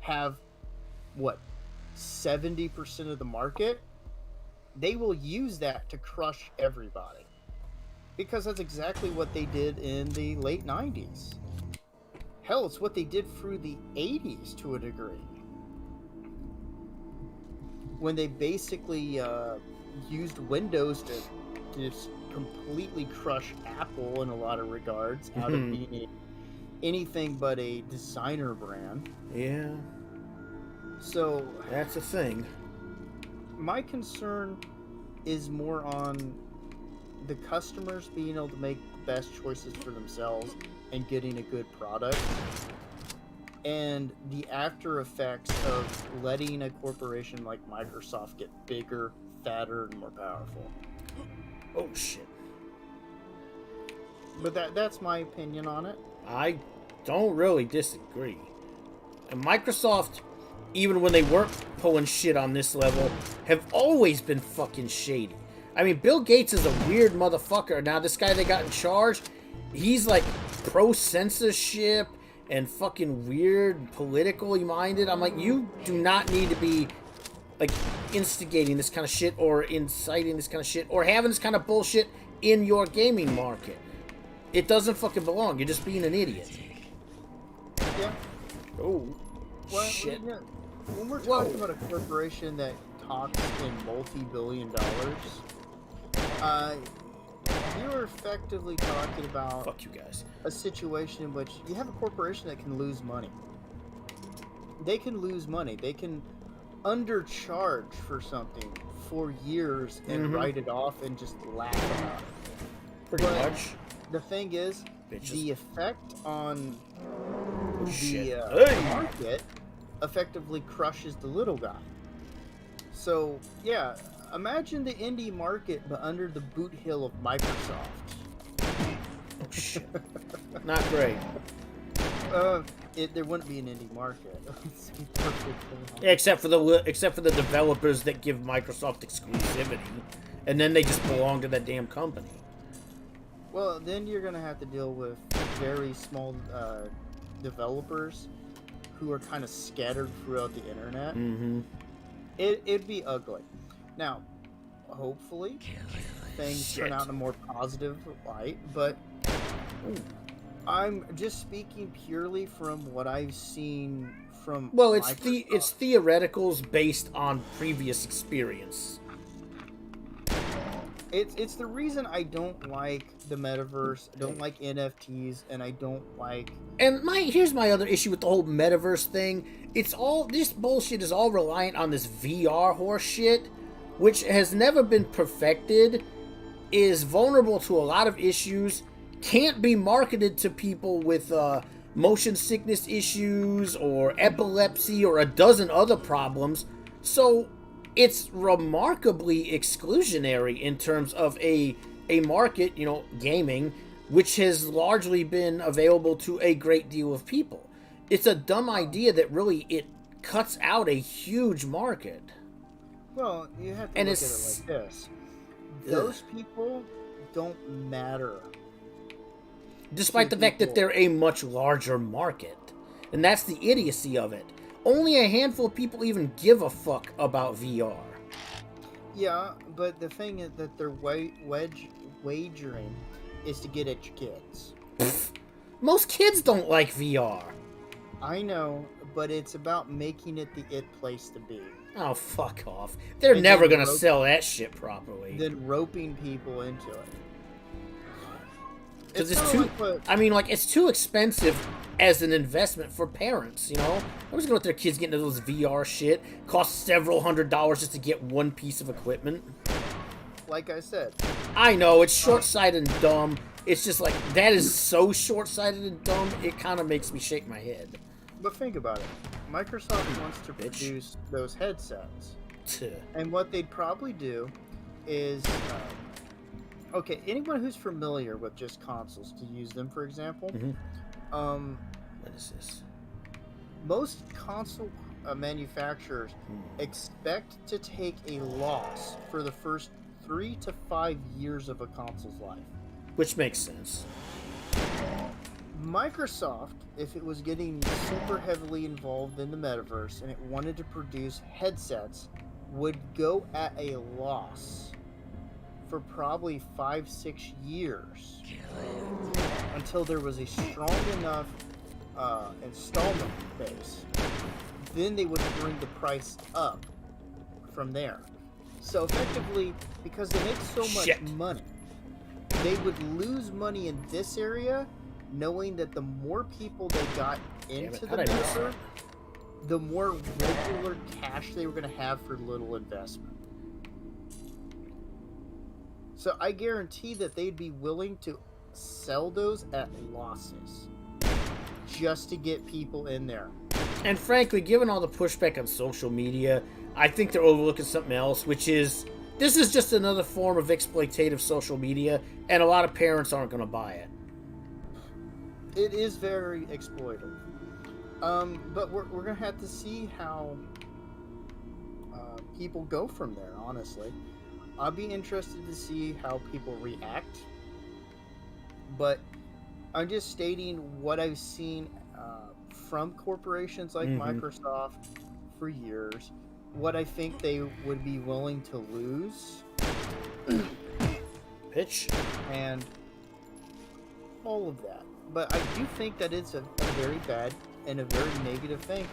have, what, 70% of the market, they will use that to crush everybody. Because that's exactly what they did in the late 90s. Hell, it's what they did through the 80s to a degree. When they basically used Windows to just completely crush Apple in a lot of regards, out of being anything but a designer brand. Yeah. So that's a thing. My concern is more on the customers being able to make the best choices for themselves and getting a good product, and the after effects of letting a corporation like Microsoft get bigger, fatter, and more powerful. Oh shit. But that's my opinion on it. I don't really disagree. And Microsoft, even when they weren't pulling shit on this level, have always been fucking shady. I mean, Bill Gates is a weird motherfucker. Now, this guy they got in charge, he's like pro-censorship and fucking weird politically minded. I'm like, you do not need to be like instigating this kind of shit or inciting this kind of shit or having this kind of bullshit in your gaming market. It doesn't fucking belong. You're just being an idiot. Yeah. Oh, shit. When we're talking about a corporation that talks in multi-billion dollars, you're effectively talking about fuck you guys. A situation in which you have a corporation that can lose money. They can lose money. They can undercharge for something for years and write it off and just laugh about it. Pretty much. The thing is, the effect on the market effectively crushes the little guy. So, yeah, imagine the indie market, but under the boot heel of Microsoft. Oh, shit. Not great. There wouldn't be an indie market. Except for the developers that give Microsoft exclusivity, and then they just belong to that damn company. Well, then you're gonna have to deal with very small developers who are kind of scattered throughout the internet. It'd be ugly. Now, hopefully, things turn out in a more positive light, but I'm just speaking purely from what I've seen from Well, Microsoft. it's theoreticals based on previous experience. It's the reason I don't like the metaverse, I don't like NFTs, and I don't like. And here's my other issue with the whole metaverse thing. It's all this bullshit is all reliant on this VR horse shit, which has never been perfected, is vulnerable to a lot of issues, can't be marketed to people with motion sickness issues or epilepsy or a dozen other problems. So it's remarkably exclusionary in terms of a market, gaming, which has largely been available to a great deal of people. It's a dumb idea that really it cuts out a huge market. Well, you have to And look at it like this. Those people don't matter. Despite the fact that they're a much larger market. And that's the idiocy of it. Only a handful of people even give a fuck about VR. Yeah, but the thing is that they're wagering is to get at your kids. Most kids don't like VR. I know, but it's about making it the place to be. Oh, fuck off. They're never gonna sell that shit properly. Then roping people into it. Because it's too... it's too expensive as an investment for parents, Nobody's gonna let their kids get into those VR shit. Costs several $100s just to get one piece of equipment. Like I said. I know, it's short-sighted and dumb. It's just like, that is so short-sighted and dumb, it kind of makes me shake my head. But think about it. Microsoft wants to produce those headsets. And what they'd probably do is... okay, anyone who's familiar with just consoles, to use them, for example... What is this? Most console manufacturers expect to take a loss for the first 3 to 5 years of a console's life. Which makes sense. Microsoft, if it was getting super heavily involved in the metaverse and it wanted to produce headsets, would go at a loss for probably 5-6 years until there was a strong enough installment base. Then they would bring the price up from there. So effectively, because they make so much money, they would lose money in this area, knowing that the more people they got into the metaverse, the more regular cash they were going to have for little investment. So I guarantee that they'd be willing to sell those at losses just to get people in there. And frankly, given all the pushback on social media, I think they're overlooking something else, which is this is just another form of exploitative social media, and a lot of parents aren't going to buy it. It is very exploitative. But we're going to have to see how people go from there, honestly. I'll be interested to see how people react. But I'm just stating what I've seen from corporations like Microsoft for years, what I think they would be willing to lose. Pitch. And all of that. But I do think that it's a very bad and a very negative thing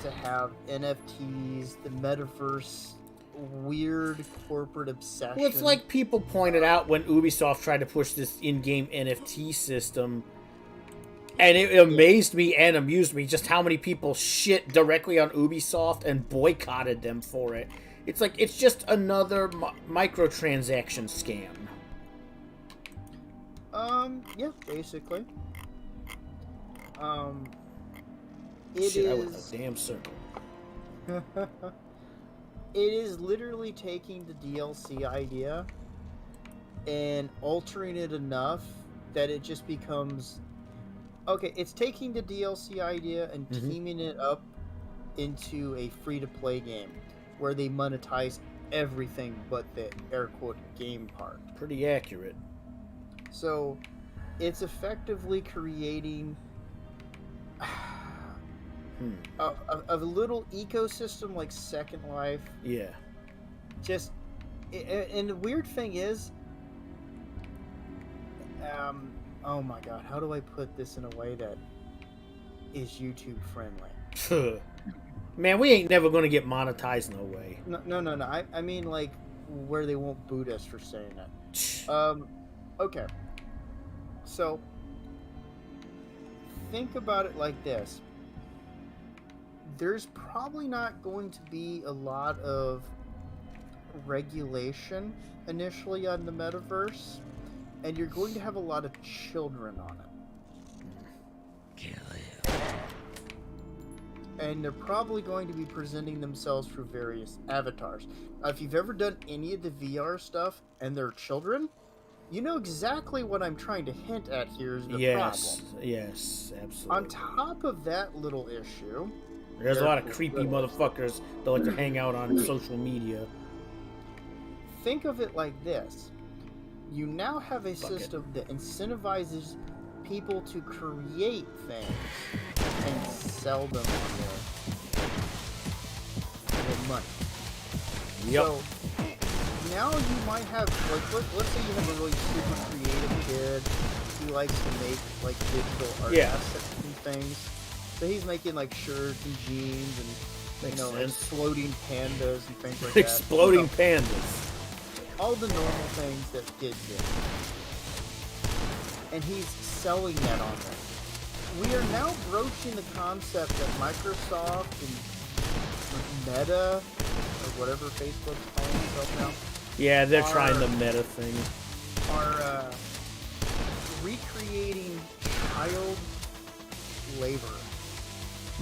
to have NFTs, the metaverse, weird corporate obsession. Well, it's like people pointed out when Ubisoft tried to push this in-game NFT system, and it amazed me and amused me just how many people shit directly on Ubisoft and boycotted them for it. It's like, it's just another microtransaction scam. Yeah, basically. Shit, I went a damn circle. It is literally taking the DLC idea and altering it enough that it just becomes... Okay, it's taking the DLC idea and teaming it up into a free-to-play game where they monetize everything but the air-quote game part. Pretty accurate. So, it's effectively creating a little ecosystem like Second Life. Yeah. Just, and the weird thing is, oh my god, how do I put this in a way that is YouTube friendly? Man, we ain't never gonna get monetized, no way. No. I mean, like, where they won't boot us for saying it. Okay. So, think about it like this. There's probably not going to be a lot of regulation initially on the metaverse, and you're going to have a lot of children on it. And they're probably going to be presenting themselves through various avatars. Now, if you've ever done any of the VR stuff and they're children, you know exactly what I'm trying to hint at here is the problem. Yes, absolutely. On top of that little issue, there's a lot of creepy motherfuckers that like to hang out on social media. Think of it like this. You now have a system that incentivizes people to create things and sell them for money. Yep. So now you might have, like, let's say you have a really super creative kid. He likes to make like digital art assets and things. So he's making like shirts and jeans and exploding pandas and things like that. Exploding pandas. All the normal things that kids do. And he's selling that on them. We are now broaching the concept that Microsoft and Meta, or whatever Facebook's calling itself now. Yeah, they're trying the Meta thing. Are recreating child labor.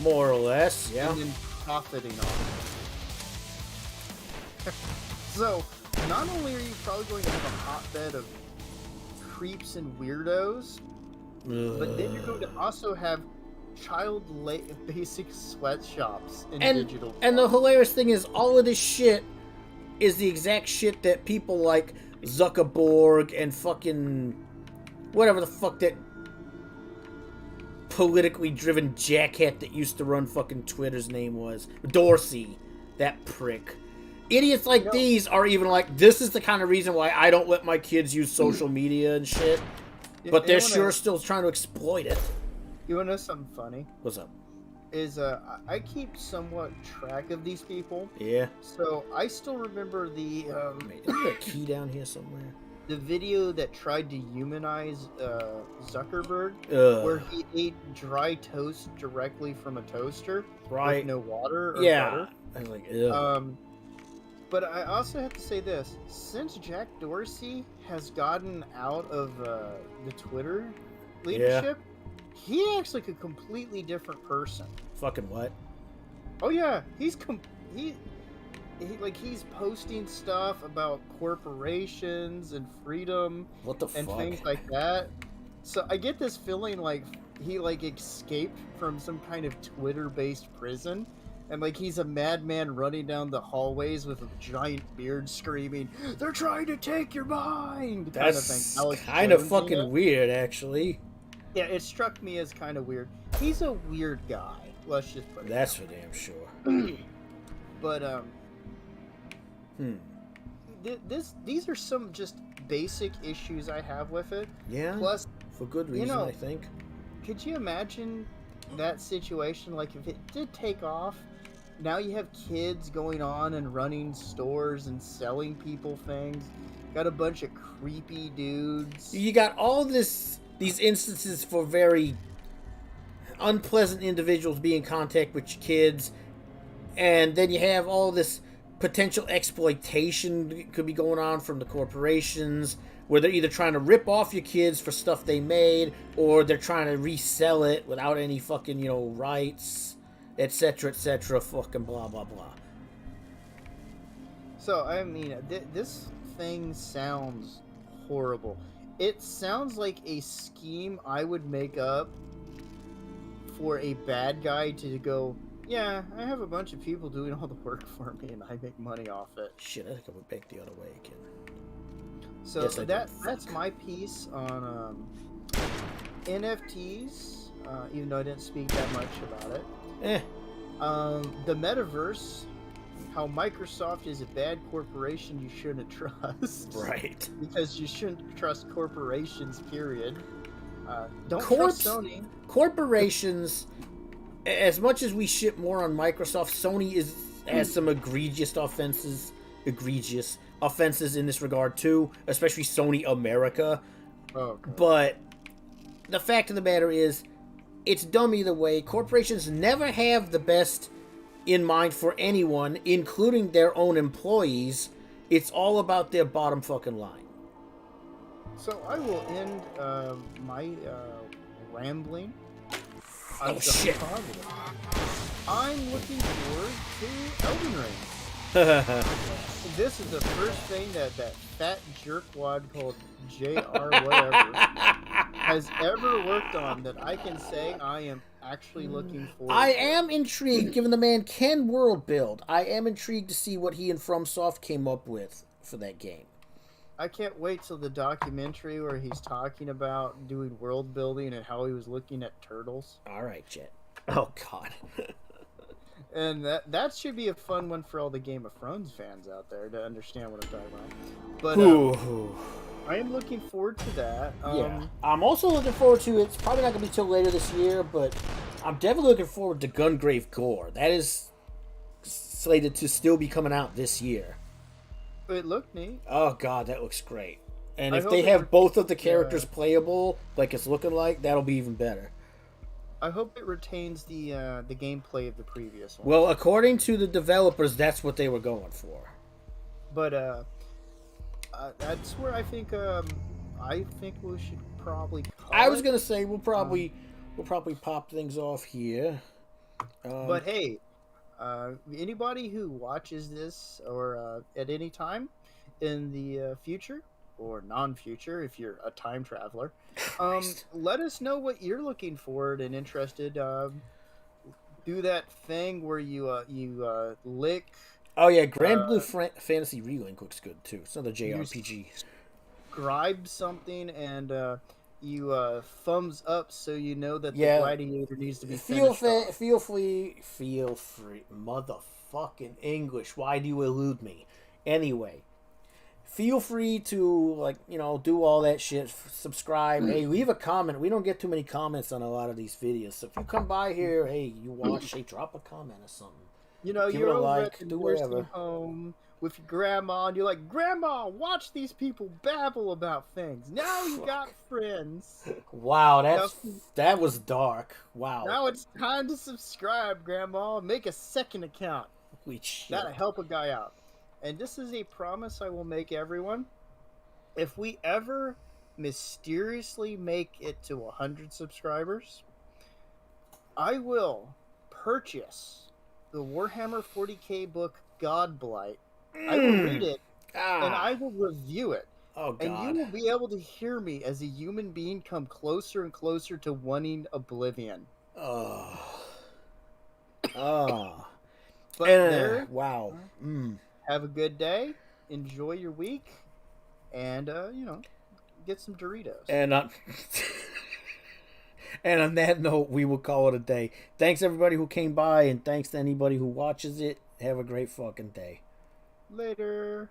More or less, yeah. And then profiting on it. So, not only are you probably going to have a hotbed of creeps and weirdos, but then you're going to also have basic sweatshops in digital. And the hilarious thing is, all of this shit is the exact shit that people like Zuckerberg and fucking whatever the fuck that politically driven jackhat that used to run fucking Twitter's name was. Dorsey. That prick. Idiots like these are even like, this is the kind of reason why I don't let my kids use social media and shit. But they're still trying to exploit it. You wanna know something funny? What's up? Is I keep somewhat track of these people. Yeah. So I still remember the Wait, is there a key down here somewhere? The video that tried to humanize Zuckerberg, where he ate dry toast directly from a toaster, with no water or butter. I was like, ugh. But I also have to say this: since Jack Dorsey has gotten out of the Twitter leadership, he acts like a completely different person. Fucking what? Oh yeah, he's posting stuff about corporations and freedom and things like that. So I get this feeling like he escaped from some kind of Twitter-based prison, and like he's a madman running down the hallways with a giant beard screaming, "They're trying to take your mind!" That's kind of fucking weird, actually. Yeah, it struck me as kind of weird. He's a weird guy. Let's just put it. That's for damn sure. But these are some just basic issues I have with it. Yeah. Plus, for good reason, I think. Could you imagine that situation? Like, if it did take off, now you have kids going on and running stores and selling people things. Got a bunch of creepy dudes. You got all these instances for very unpleasant individuals being in contact with your kids, and then you have all this potential exploitation could be going on from the corporations, where they're either trying to rip off your kids for stuff they made, or they're trying to resell it without any fucking, rights, etc., fucking blah, blah, blah. So, I mean, this thing sounds horrible. It sounds like a scheme I would make up for a bad guy to go, yeah, I have a bunch of people doing all the work for me and I make money off it. Shit, I think I went back the other way again. So that's my piece on NFTs, even though I didn't speak that much about it. The metaverse, how Microsoft is a bad corporation you shouldn't trust. Right. Because you shouldn't trust corporations, period. Don't trust Sony. Corporations as much as we shit more on Microsoft, Sony has some egregious offenses in this regard too, especially Sony America. Okay. But the fact of the matter is, it's dumb either way. Corporations never have the best in mind for anyone, including their own employees. It's all about their bottom fucking line. So I will end my rambling. Oh shit! Positive. I'm looking forward to Elden Ring. This is the first thing that fat jerkwad called JR whatever has ever worked on that I can say I am actually looking forward I to. am intrigued, given the man can world build. I am intrigued to see what he and FromSoft came up with for that game. I can't wait till the documentary where he's talking about doing world building and how he was looking at turtles. All right, Jet. Oh God. And that should be a fun one for all the Game of Thrones fans out there to understand what I'm talking about. But I am looking forward to that. Yeah, I'm also looking forward to. It's probably not going to be till later this year, but I'm definitely looking forward to Gungrave Gore. That is slated to still be coming out this year. It looked neat. Oh God, that looks great. And if they have both of the characters playable, like it's looking like, that'll be even better. I hope it retains the gameplay of the previous one. Well, according to the developers, that's what they were going for. But that's where I think we should probably call I was gonna say we'll probably pop things off here. But hey, anybody who watches this or at any time in the future or non-future, if you're a time traveler, let us know what you're looking forward and interested. Do that thing where you lick. Oh yeah, Grand Blue Fantasy Relink looks good too. It's another JRPG. Scribe something and you thumbs up so you know that the gladiator needs to be feel free, motherfucking English. Why do you elude me? Anyway, feel free to do all that shit. Subscribe. Hey, leave a comment. We don't get too many comments on a lot of these videos. So if you come by here, hey, you watch, hey, drop a comment or something. You know, give you're it a over like, at the do nursing whatever. home with your grandma, and you're like, Grandma, watch these people babble about things. Now you got friends. Wow, that was dark. Wow. Now it's time to subscribe, Grandma. Make a second account. That'll help a guy out. And this is a promise I will make everyone. If we ever mysteriously make it to 100 subscribers, I will purchase the Warhammer 40k book Godblight. I will read it and I will review it. Oh, God. And you will be able to hear me as a human being come closer and closer to wanting oblivion. Oh. But wow. Have a good day. Enjoy your week. And, get some Doritos. And and on that note, we will call it a day. Thanks everybody who came by, and thanks to anybody who watches it. Have a great fucking day. Later.